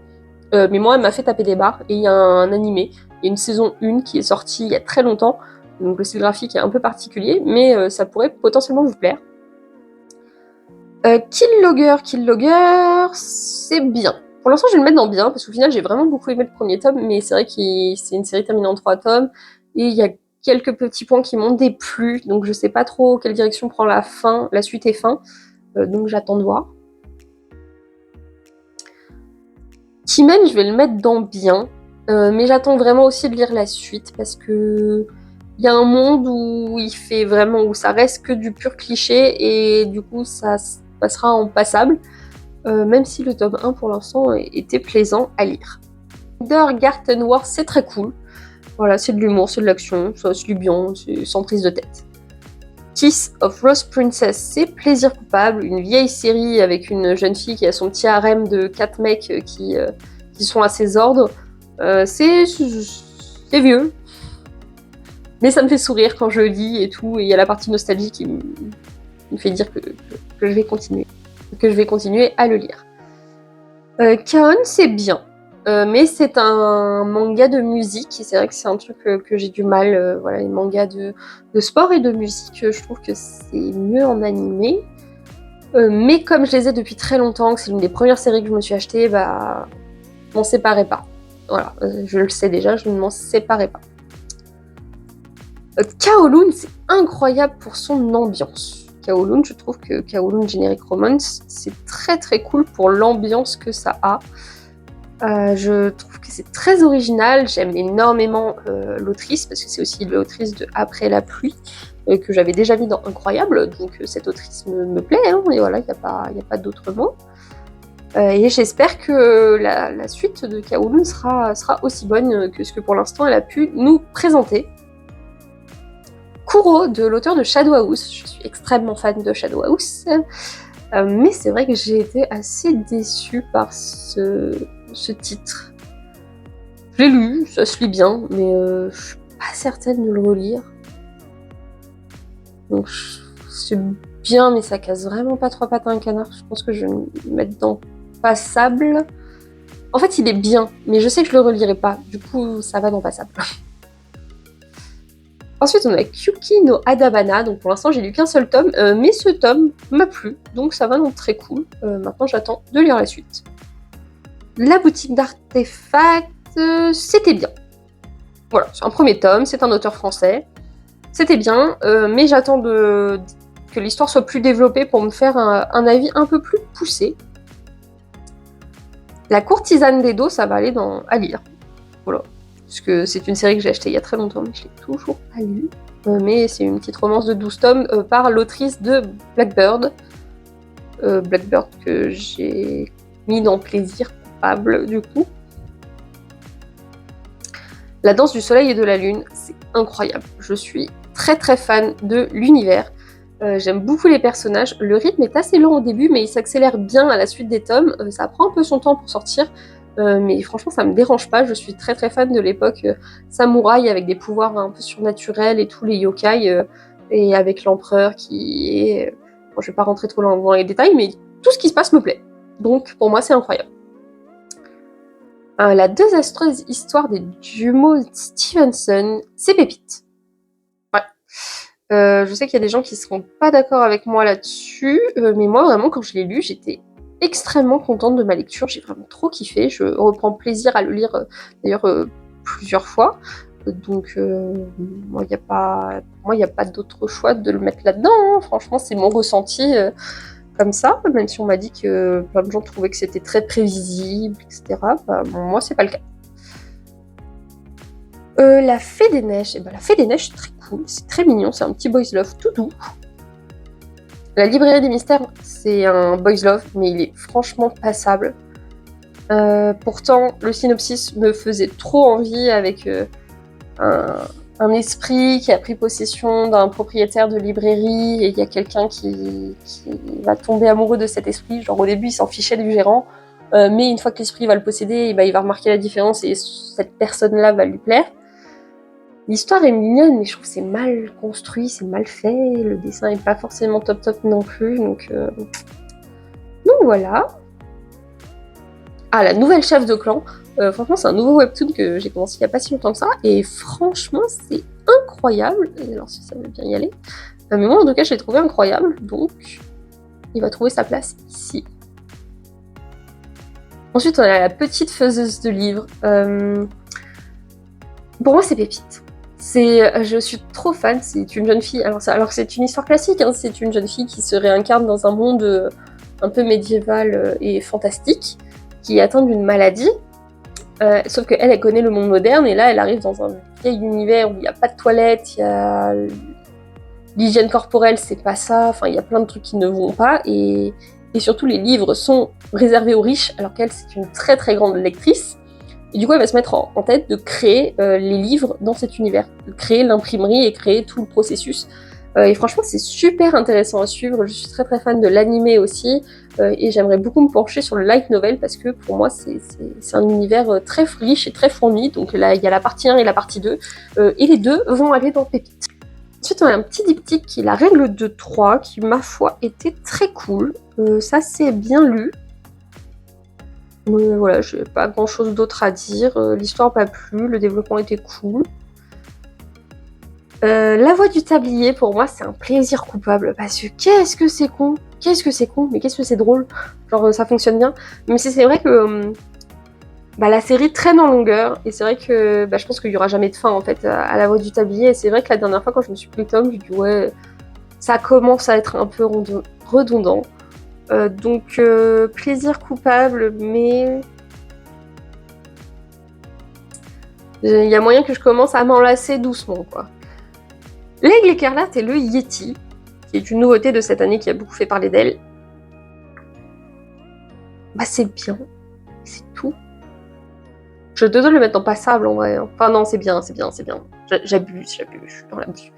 Mais moi, elle m'a fait taper des barres, et il y a un animé, il y a une saison 1 qui est sortie il y a très longtemps, donc le style graphique est un peu particulier, mais ça pourrait potentiellement vous plaire. Kill Logger, c'est bien. Pour l'instant, je vais le mettre dans bien, parce qu'au final, j'ai vraiment beaucoup aimé le premier tome, mais c'est vrai que c'est une série terminée en 3 tomes, et il y a quelques petits points qui m'ont déplu, donc je sais pas trop quelle direction prend la suite et fin, donc j'attends de voir. Kimen, je vais le mettre dans bien, mais j'attends vraiment aussi de lire la suite, parce que il y a un monde où où ça reste que du pur cliché et du coup ça passera en passable, même si le tome 1 pour l'instant était plaisant à lire. Garten War, c'est très cool. Voilà, c'est de l'humour, c'est de l'action, ça se lit bien, c'est sans prise de tête. Kiss of Rose Princess, c'est plaisir coupable, une vieille série avec une jeune fille qui a son petit harem de 4 mecs qui sont à ses ordres. C'est vieux, mais ça me fait sourire quand je le lis et tout, et il y a la partie nostalgie qui me fait dire que je vais continuer à le lire. Kaon, c'est bien. Mais c'est un manga de musique, et c'est vrai que c'est un truc que j'ai du mal, voilà, les mangas de sport et de musique, je trouve que c'est mieux en animé. Mais comme je les ai depuis très longtemps, que c'est l'une des premières séries que je me suis achetée, bah, je m'en séparais pas. Voilà, je le sais déjà, je ne m'en séparais pas. Kowloon, c'est incroyable pour son ambiance. Kowloon, je trouve que Kowloon Generic Romance, c'est très très cool pour l'ambiance que ça a. Je trouve que c'est très original, j'aime énormément l'autrice, parce que c'est aussi l'autrice de Après la pluie, que j'avais déjà vu dans Incroyable, donc cette autrice me plaît, hein, et voilà, il n'y a pas d'autre mot. Et j'espère que la suite de Kowloon sera aussi bonne que ce que pour l'instant elle a pu nous présenter. Kuro, de l'auteur de Shadow House, je suis extrêmement fan de Shadow House, mais c'est vrai que j'ai été assez déçue par ce titre. Je l'ai lu, ça se lit bien, mais je suis pas certaine de le relire. Donc c'est bien, mais ça casse vraiment pas trois pattes à un canard. Je pense que je vais me mettre dans Passable. En fait, il est bien, mais je sais que je le relirai pas. Du coup, ça va dans Passable. Ensuite, on a Kyuki no Adabana. Donc pour l'instant, j'ai lu qu'un seul tome, mais ce tome m'a plu, donc ça va donc très cool. Maintenant, j'attends de lire la suite. La boutique d'artefacts, c'était bien. Voilà, c'est un premier tome, c'est un auteur français. C'était bien, mais j'attends que l'histoire soit plus développée pour me faire un avis un peu plus poussé. La courtisane d'Edo, ça va aller à lire. Voilà. Parce que c'est une série que j'ai achetée il y a très longtemps, mais je l'ai toujours pas lue. Mais c'est une petite romance de 12 tomes par l'autrice de Blackbird. Blackbird que j'ai mis dans Plaisir coupable, du coup. La danse du soleil et de la lune, c'est incroyable. Je suis très très fan de l'univers. J'aime beaucoup les personnages. Le rythme est assez lent au début, mais il s'accélère bien à la suite des tomes. Ça prend un peu son temps pour sortir, mais franchement, ça me dérange pas. Je suis très très fan de l'époque samouraï avec des pouvoirs un peu surnaturels et tous les yokai, et avec l'empereur qui est... Bon, je vais pas rentrer trop dans les détails, mais tout ce qui se passe me plaît. Donc pour moi, c'est incroyable. La désastreuse histoire des jumeaux Stevenson, c'est pépite. Ouais. Je sais qu'il y a des gens qui seront pas d'accord avec moi là-dessus, mais moi vraiment quand je l'ai lu, j'étais extrêmement contente de ma lecture, j'ai vraiment trop kiffé, je reprends plaisir à le lire d'ailleurs plusieurs fois, donc moi il n'y a pas d'autre choix de le mettre là-dedans, hein. Franchement c'est mon ressenti comme ça, même si on m'a dit que plein de gens trouvaient que c'était très prévisible, etc. Bah, bon, moi c'est pas le cas. La Fée des Neiges, la Fée des Neiges c'est très cool, c'est très mignon, c'est un petit boys love tout doux. La Librairie des Mystères, c'est un boys love, mais il est franchement passable. Pourtant, le synopsis me faisait trop envie avec un esprit qui a pris possession d'un propriétaire de librairie et il y a quelqu'un qui va tomber amoureux de cet esprit. Genre au début, il s'en fichait du gérant, mais une fois que l'esprit va le posséder, il va remarquer la différence et cette personne-là va lui plaire. L'histoire est mignonne, mais je trouve que c'est mal construit, c'est mal fait, le dessin est pas forcément top non plus, donc voilà. Ah, la nouvelle chef de clan, franchement c'est un nouveau webtoon que j'ai commencé il y a pas si longtemps que ça, et franchement c'est incroyable, alors si ça veut bien y aller, mais moi en tout cas je l'ai trouvé incroyable, donc il va trouver sa place ici. Ensuite on a la petite faiseuse de livres, pour moi c'est pépite. Je suis trop fan, c'est une jeune fille, alors c'est une histoire classique, hein, c'est une jeune fille qui se réincarne dans un monde un peu médiéval et fantastique, qui est atteinte d'une maladie, sauf qu'elle connaît le monde moderne, et là elle arrive dans un vieil univers où il n'y a pas de toilette, il y a l'hygiène corporelle, c'est pas ça, enfin il y a plein de trucs qui ne vont pas, et surtout les livres sont réservés aux riches, alors qu'elle c'est une très très grande lectrice, et du coup elle va se mettre en tête de créer les livres dans cet univers, de créer l'imprimerie et créer tout le processus. Et franchement c'est super intéressant à suivre, je suis très très fan de l'animé aussi, et j'aimerais beaucoup me pencher sur le light novel parce que pour moi c'est un univers très riche et très fourni, donc là il y a la partie 1 et la partie 2, et les deux vont aller dans Pépite. Ensuite on a un petit diptyque qui est la règle de 3 qui ma foi était très cool, ça c'est bien lu. Voilà, j'ai pas grand chose d'autre à dire, l'histoire m'a plu, le développement était cool. La voix du tablier, pour moi, c'est un plaisir coupable, parce que qu'est-ce que c'est con, mais qu'est-ce que c'est drôle, genre ça fonctionne bien. Mais c'est vrai que la série traîne en longueur, et c'est vrai que je pense qu'il y aura jamais de fin en fait à la voix du tablier, et c'est vrai que la dernière fois quand je me suis pris le tome, j'ai dit ouais, ça commence à être un peu redondant. Donc plaisir coupable, mais il y a moyen que je commence à m'enlacer doucement quoi. L'Aigle écarlate et le Yeti, qui est une nouveauté de cette année qui a beaucoup fait parler d'elle. C'est bien, c'est tout. Je te dois le mettre en passable en vrai. Enfin non, c'est bien. J'abuse, je suis dans l'abus.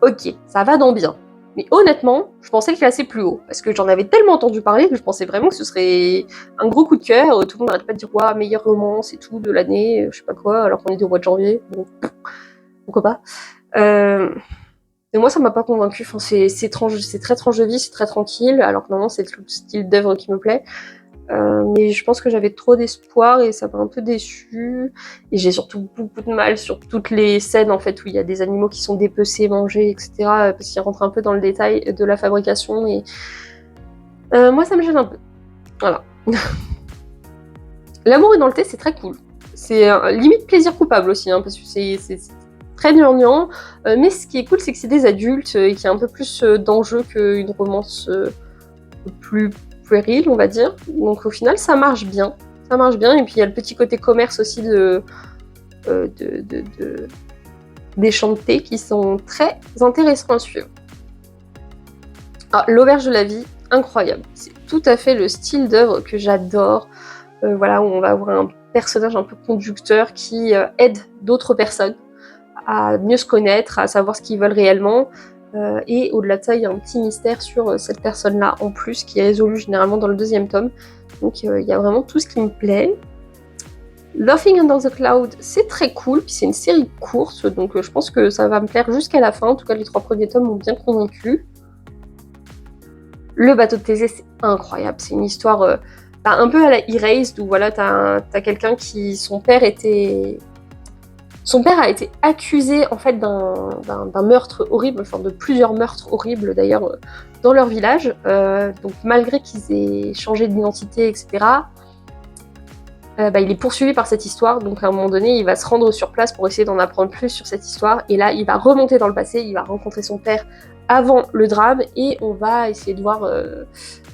Ok, ça va dans bien. Mais honnêtement, je pensais le classer plus haut, parce que j'en avais tellement entendu parler que je pensais vraiment que ce serait un gros coup de cœur. Tout le monde n'arrête pas de dire ouais, meilleure romance et tout de l'année, je sais pas quoi, alors qu'on est au mois de janvier. Bon, pourquoi pas. Et moi, ça m'a pas convaincue. Enfin, c'est très tranche de vie, c'est très tranquille, alors que normalement, c'est le style d'œuvre qui me plaît. Mais je pense que j'avais trop d'espoir et ça m'a un peu déçue. Et j'ai surtout beaucoup de mal sur toutes les scènes en fait où il y a des animaux qui sont dépecés, mangés, etc. Parce qu'ils rentrent un peu dans le détail de la fabrication et moi, ça me gêne un peu. Voilà. L'amour est dans le thé, c'est très cool. C'est limite plaisir coupable aussi, hein, parce que c'est très gnangnan, mais ce qui est cool, c'est que c'est des adultes et qu'il y a un peu plus d'enjeux qu'une romance plus puérile, on va dire. Donc au final, ça marche bien. Et puis il y a le petit côté commerce aussi des champs de thé qui sont très intéressants à suivre. L'auberge de la vie, incroyable. C'est tout à fait le style d'œuvre que j'adore. Voilà, où on va avoir un personnage un peu conducteur qui aide d'autres personnes à mieux se connaître, à savoir ce qu'ils veulent réellement. Et au-delà de ça, il y a un petit mystère sur cette personne-là en plus qui est résolu généralement dans le 2e tome. Donc il y a vraiment tout ce qui me plaît. Laughing Under the Cloud, c'est très cool, puis c'est une série courte, donc je pense que ça va me plaire jusqu'à la fin. En tout cas, les 3 premiers tomes m'ont bien convaincu. Le bateau de Thésée, c'est incroyable. C'est une histoire un peu à la Erased, où voilà, t'as quelqu'un qui... Son père a été accusé en fait d'un meurtre horrible, enfin de plusieurs meurtres horribles d'ailleurs dans leur village. Donc malgré qu'ils aient changé d'identité, etc., il est poursuivi par cette histoire. Donc à un moment donné, il va se rendre sur place pour essayer d'en apprendre plus sur cette histoire. Et là, il va remonter dans le passé, il va rencontrer son père avant le drame et on va essayer de voir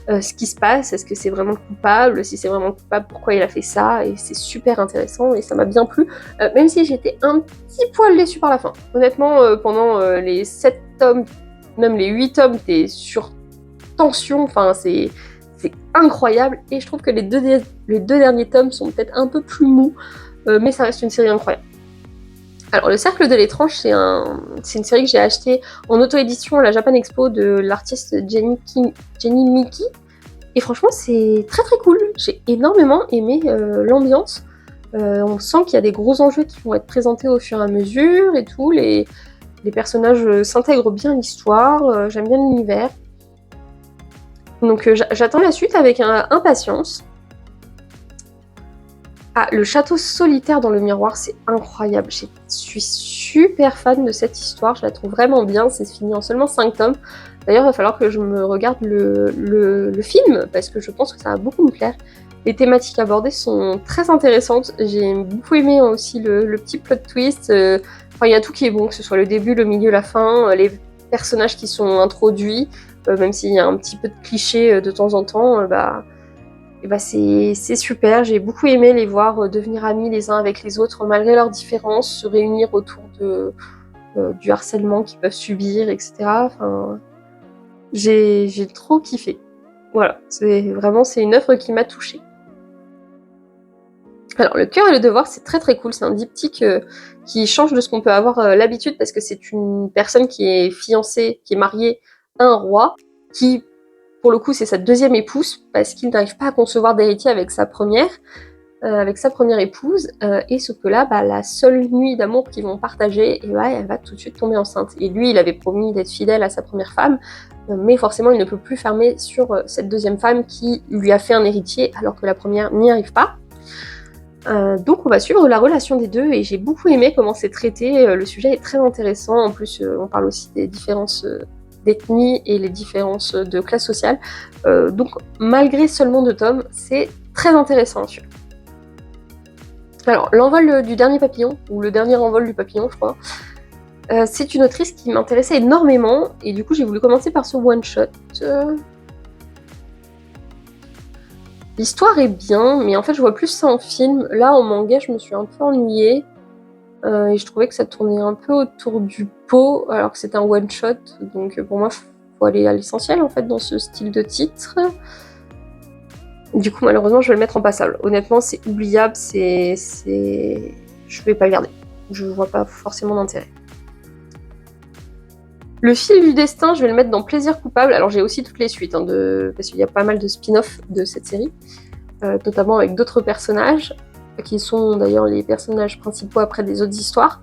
ce qui se passe, est-ce que c'est vraiment le coupable, si c'est vraiment le coupable, pourquoi il a fait ça, et c'est super intéressant et ça m'a bien plu, même si j'étais un petit poil déçue par la fin. Honnêtement, pendant les 7 tomes, même les 8 tomes, t'es sur tension, enfin c'est incroyable, et je trouve que les deux derniers tomes sont peut-être un peu plus mous, mais ça reste une série incroyable. Alors, Le Cercle de l'étrange, c'est une série que j'ai achetée en auto-édition à la Japan Expo de l'artiste Jenny Miki. Et franchement, c'est très très cool. J'ai énormément aimé l'ambiance. On sent qu'il y a des gros enjeux qui vont être présentés au fur et à mesure et tout. Les personnages s'intègrent bien à l'histoire. J'aime bien l'univers. Donc j'attends la suite avec impatience. Le château solitaire dans le miroir, c'est incroyable. Je suis super fan de cette histoire, je la trouve vraiment bien. C'est fini en seulement 5 tomes. D'ailleurs, il va falloir que je me regarde le film, parce que je pense que ça va beaucoup me plaire. Les thématiques abordées sont très intéressantes. J'ai beaucoup aimé aussi le petit plot twist. Enfin, il y a tout qui est bon, que ce soit le début, le milieu, la fin, les personnages qui sont introduits, même s'il y a un petit peu de clichés de temps en temps, c'est super. J'ai beaucoup aimé les voir devenir amis les uns avec les autres malgré leurs différences, se réunir autour que du harcèlement qu'ils peuvent subir, etc. Enfin, j'ai trop kiffé. Voilà, c'est une œuvre qui m'a touchée. Alors, Le cœur et le devoir, c'est très très cool. C'est un diptyque qui change de ce qu'on peut avoir l'habitude, parce que c'est une personne qui est fiancée, qui est mariée à un roi, qui, pour le coup, c'est sa deuxième épouse, parce qu'il n'arrive pas à concevoir d'héritier avec sa première épouse, et sauf que là, la seule nuit d'amour qu'ils vont partager, et elle va tout de suite tomber enceinte. Et lui, il avait promis d'être fidèle à sa première femme, mais forcément, il ne peut plus fermer sur cette deuxième femme qui lui a fait un héritier, alors que la première n'y arrive pas. Donc on va suivre la relation des deux, et j'ai beaucoup aimé comment c'est traité. Le sujet est très intéressant. En plus, on parle aussi des différences d'ethnie et les différences de classe sociale. Donc malgré seulement 2 tomes, c'est très intéressant. Alors, L'envol du dernier papillon, ou Le dernier envol du papillon, je crois, c'est une autrice qui m'intéressait énormément, et du coup j'ai voulu commencer par ce one-shot. L'histoire est bien, mais en fait je vois plus ça en film. Là, en manga, je me suis un peu ennuyée, et je trouvais que ça tournait un peu autour du pot, alors que c'est un one-shot, donc pour moi, faut aller à l'essentiel, en fait, dans ce style de titre. Du coup, malheureusement, je vais le mettre en passable. Honnêtement, c'est oubliable, je vais pas le garder. Je vois pas forcément d'intérêt. Le fil du destin, je vais le mettre dans plaisir coupable. Alors j'ai aussi toutes les suites, parce qu'il y a pas mal de spin-off de cette série, notamment avec d'autres personnages, qui sont d'ailleurs les personnages principaux après des autres histoires.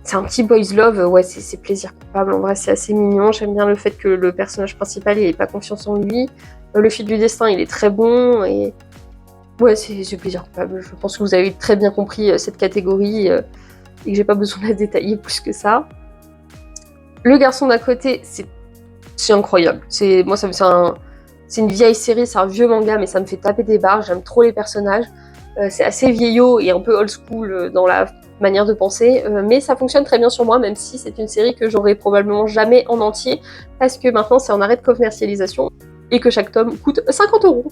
C'est un petit boys love, ouais, c'est plaisir coupable. En vrai, c'est assez mignon. J'aime bien le fait que le personnage principal n'ait pas confiance en lui. Le fil du destin, il est très bon, et ouais, c'est plaisir coupable. Je pense que vous avez très bien compris cette catégorie, et que j'ai pas besoin de la détailler plus que ça. Le garçon d'à côté, c'est incroyable. C'est une vieille série, c'est un vieux manga, mais ça me fait taper des barres. J'aime trop les personnages. C'est assez vieillot et un peu old school dans la manière de penser, mais ça fonctionne très bien sur moi, même si c'est une série que j'aurai probablement jamais en entier, parce que maintenant c'est en arrêt de commercialisation et que chaque tome coûte 50 €.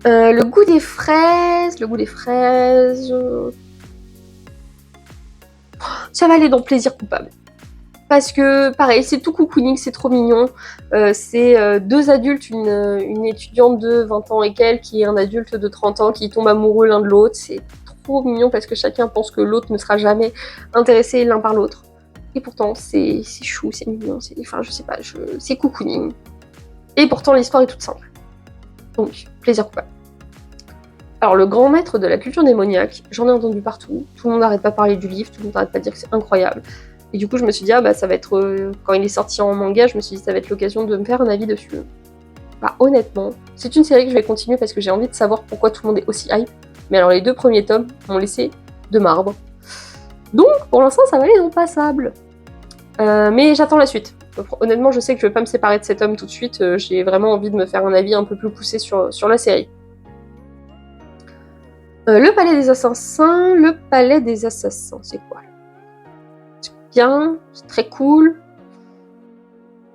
Le goût des fraises, ça va aller dans plaisir coupable. Parce que, pareil, c'est tout cocooning, c'est trop mignon. C'est 2 adultes, une étudiante de 20 ans et quelques, et un adulte de 30 ans qui tombent amoureux l'un de l'autre. C'est trop mignon parce que chacun pense que l'autre ne sera jamais intéressé l'un par l'autre. Et pourtant, c'est chou, c'est mignon, je sais pas, c'est cocooning. Et pourtant, l'histoire est toute simple. Donc, plaisir coupable. Alors, Le grand maître de la culture démoniaque, j'en ai entendu partout. Tout le monde n'arrête pas de parler du livre, tout le monde n'arrête pas de dire que c'est incroyable. Et du coup, je me suis dit, ça va être... quand il est sorti en manga, je me suis dit, ça va être l'occasion de me faire un avis dessus. Honnêtement, c'est une série que je vais continuer parce que j'ai envie de savoir pourquoi tout le monde est aussi hype. Mais alors, les 2 premiers tomes m'ont laissé de marbre. Donc, pour l'instant, ça va aller dans passable. Mais j'attends la suite. Honnêtement, je sais que je vais pas me séparer de cet homme tout de suite. J'ai vraiment envie de me faire un avis un peu plus poussé sur la série. Le palais des assassins. Le palais des assassins, c'est quoi? C'est bien, c'est très cool.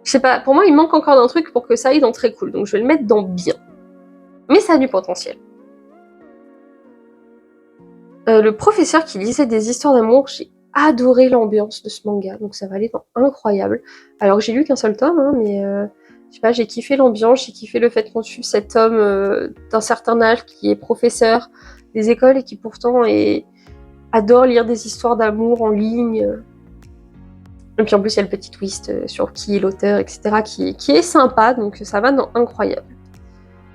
Je sais pas, pour moi, il manque encore d'un truc pour que ça aille dans très cool, donc je vais le mettre dans bien. Mais ça a du potentiel. Le professeur qui lisait des histoires d'amour, j'ai adoré l'ambiance de ce manga, donc ça va aller dans incroyable. Alors j'ai lu qu'un seul tome, mais je sais pas, j'ai kiffé l'ambiance, j'ai kiffé le fait qu'on suive cet homme d'un certain âge qui est professeur des écoles et qui pourtant adore lire des histoires d'amour en ligne. Et puis en plus, il y a le petit twist sur qui est l'auteur, etc., qui est sympa, donc ça va dans incroyable.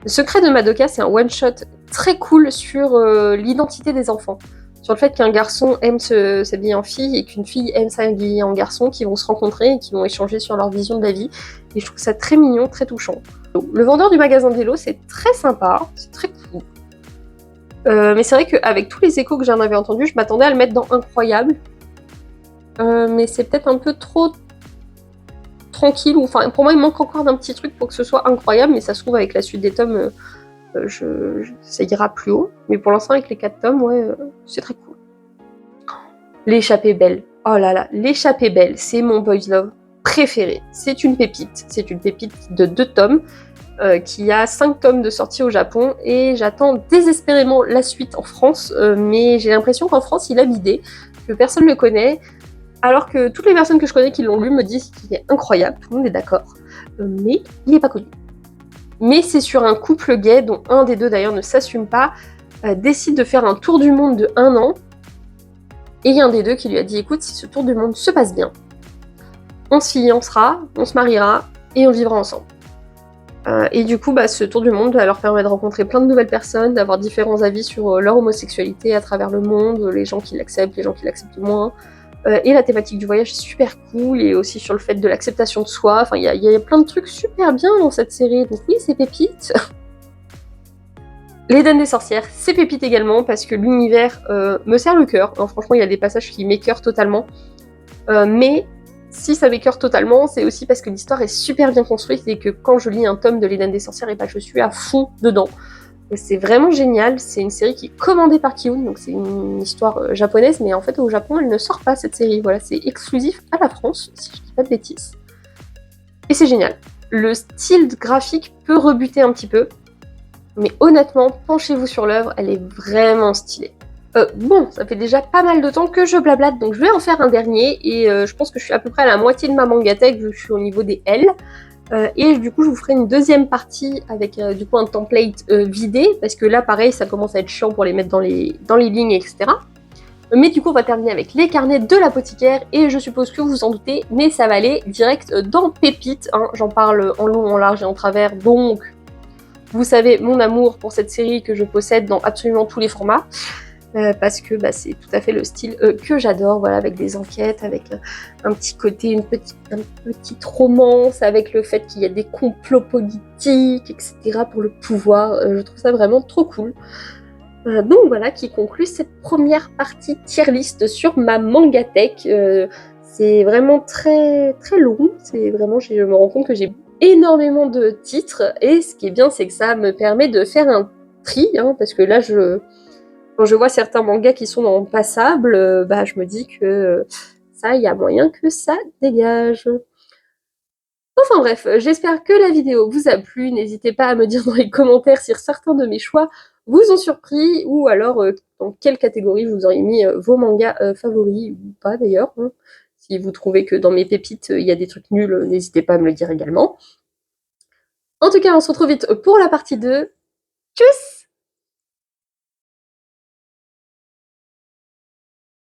Le secret de Madoka, c'est un one-shot très cool sur l'identité des enfants. Sur le fait qu'un garçon aime s'habiller en fille et qu'une fille aime s'habiller en garçon, qui vont se rencontrer et qui vont échanger sur leur vision de la vie. Et je trouve ça très mignon, très touchant. Donc, le vendeur du magasin d'Elo, c'est très sympa, c'est très cool. Mais c'est vrai qu'avec tous les échos que j'en avais entendus, je m'attendais à le mettre dans incroyable. Mais c'est peut-être un peu trop tranquille, enfin pour moi il manque encore d'un petit truc pour que ce soit incroyable, mais ça se trouve avec la suite des tomes ça ira plus haut, mais pour l'instant avec les 4 tomes, ouais, c'est très cool. L'échappée belle, oh là là, l'échappée belle, c'est mon boys love préféré, c'est une pépite de 2 tomes, qui a 5 tomes de sortie au Japon, et j'attends désespérément la suite en France, mais j'ai l'impression qu'en France il a bidé, que personne ne le connaît, alors que toutes les personnes que je connais qui l'ont lu me disent qu'il est incroyable, tout le monde est d'accord, mais il n'est pas connu. Mais c'est sur un couple gay, dont un des deux d'ailleurs ne s'assume pas, décide de faire un tour du monde de 1 an, et il y a un des deux qui lui a dit « Écoute, si ce tour du monde se passe bien, on se fiancera, on se mariera, et on vivra ensemble. » Et du coup, ce tour du monde leur permet de rencontrer plein de nouvelles personnes, d'avoir différents avis sur leur homosexualité à travers le monde, les gens qui l'acceptent, les gens qui l'acceptent moins. Et la thématique du voyage est super cool, et aussi sur le fait de l'acceptation de soi. Enfin, il y a plein de trucs super bien dans cette série, donc oui, c'est pépite. L'Éden des sorcières, c'est pépite également, parce que l'univers me serre le cœur. Franchement, il y a des passages qui m'écœurent totalement. Mais si ça m'écœure totalement, c'est aussi parce que l'histoire est super bien construite, et que quand je lis un tome de l'Éden des sorcières, je suis à fond dedans. C'est vraiment génial, c'est une série qui est commandée par Kiun, donc c'est une histoire japonaise, mais en fait au Japon elle ne sort pas cette série, voilà, c'est exclusif à la France, si je dis pas de bêtises. Et c'est génial. Le style graphique peut rebuter un petit peu, mais honnêtement, penchez-vous sur l'œuvre, elle est vraiment stylée. Bon, ça fait déjà pas mal de temps que je blablate, donc je vais en faire un dernier, et je pense que je suis à peu près à la moitié de ma mangatech, vu que je suis au niveau des L. Et du coup, je vous ferai une deuxième partie avec du coup un template vidé, parce que là, pareil, ça commence à être chiant pour les mettre dans les lignes, etc. Mais du coup, on va terminer avec les carnets de l'apothicaire, et je suppose que vous vous en doutez, mais ça va aller direct dans Pépite, hein. J'en parle en long, en large et en travers, donc vous savez mon amour pour cette série que je possède dans absolument tous les formats. Parce que c'est tout à fait le style que j'adore, voilà, avec des enquêtes, avec un petit côté, une petite romance, avec le fait qu'il y a des complots politiques, etc. pour le pouvoir. Je trouve ça vraiment trop cool. Donc voilà, qui conclut cette première partie tier list sur ma mangatech. C'est vraiment très très long. C'est vraiment, je me rends compte que j'ai énormément de titres, et ce qui est bien, c'est que ça me permet de faire un tri, hein, parce que là quand je vois certains mangas qui sont dans passable, je me dis que ça, il y a moyen que ça dégage. Enfin bref, j'espère que la vidéo vous a plu. N'hésitez pas à me dire dans les commentaires si certains de mes choix vous ont surpris, ou alors dans quelle catégorie vous auriez mis vos mangas favoris, ou pas d'ailleurs, hein. Si vous trouvez que dans mes pépites, il y a des trucs nuls, n'hésitez pas à me le dire également. En tout cas, on se retrouve vite pour la partie 2. Tchuss!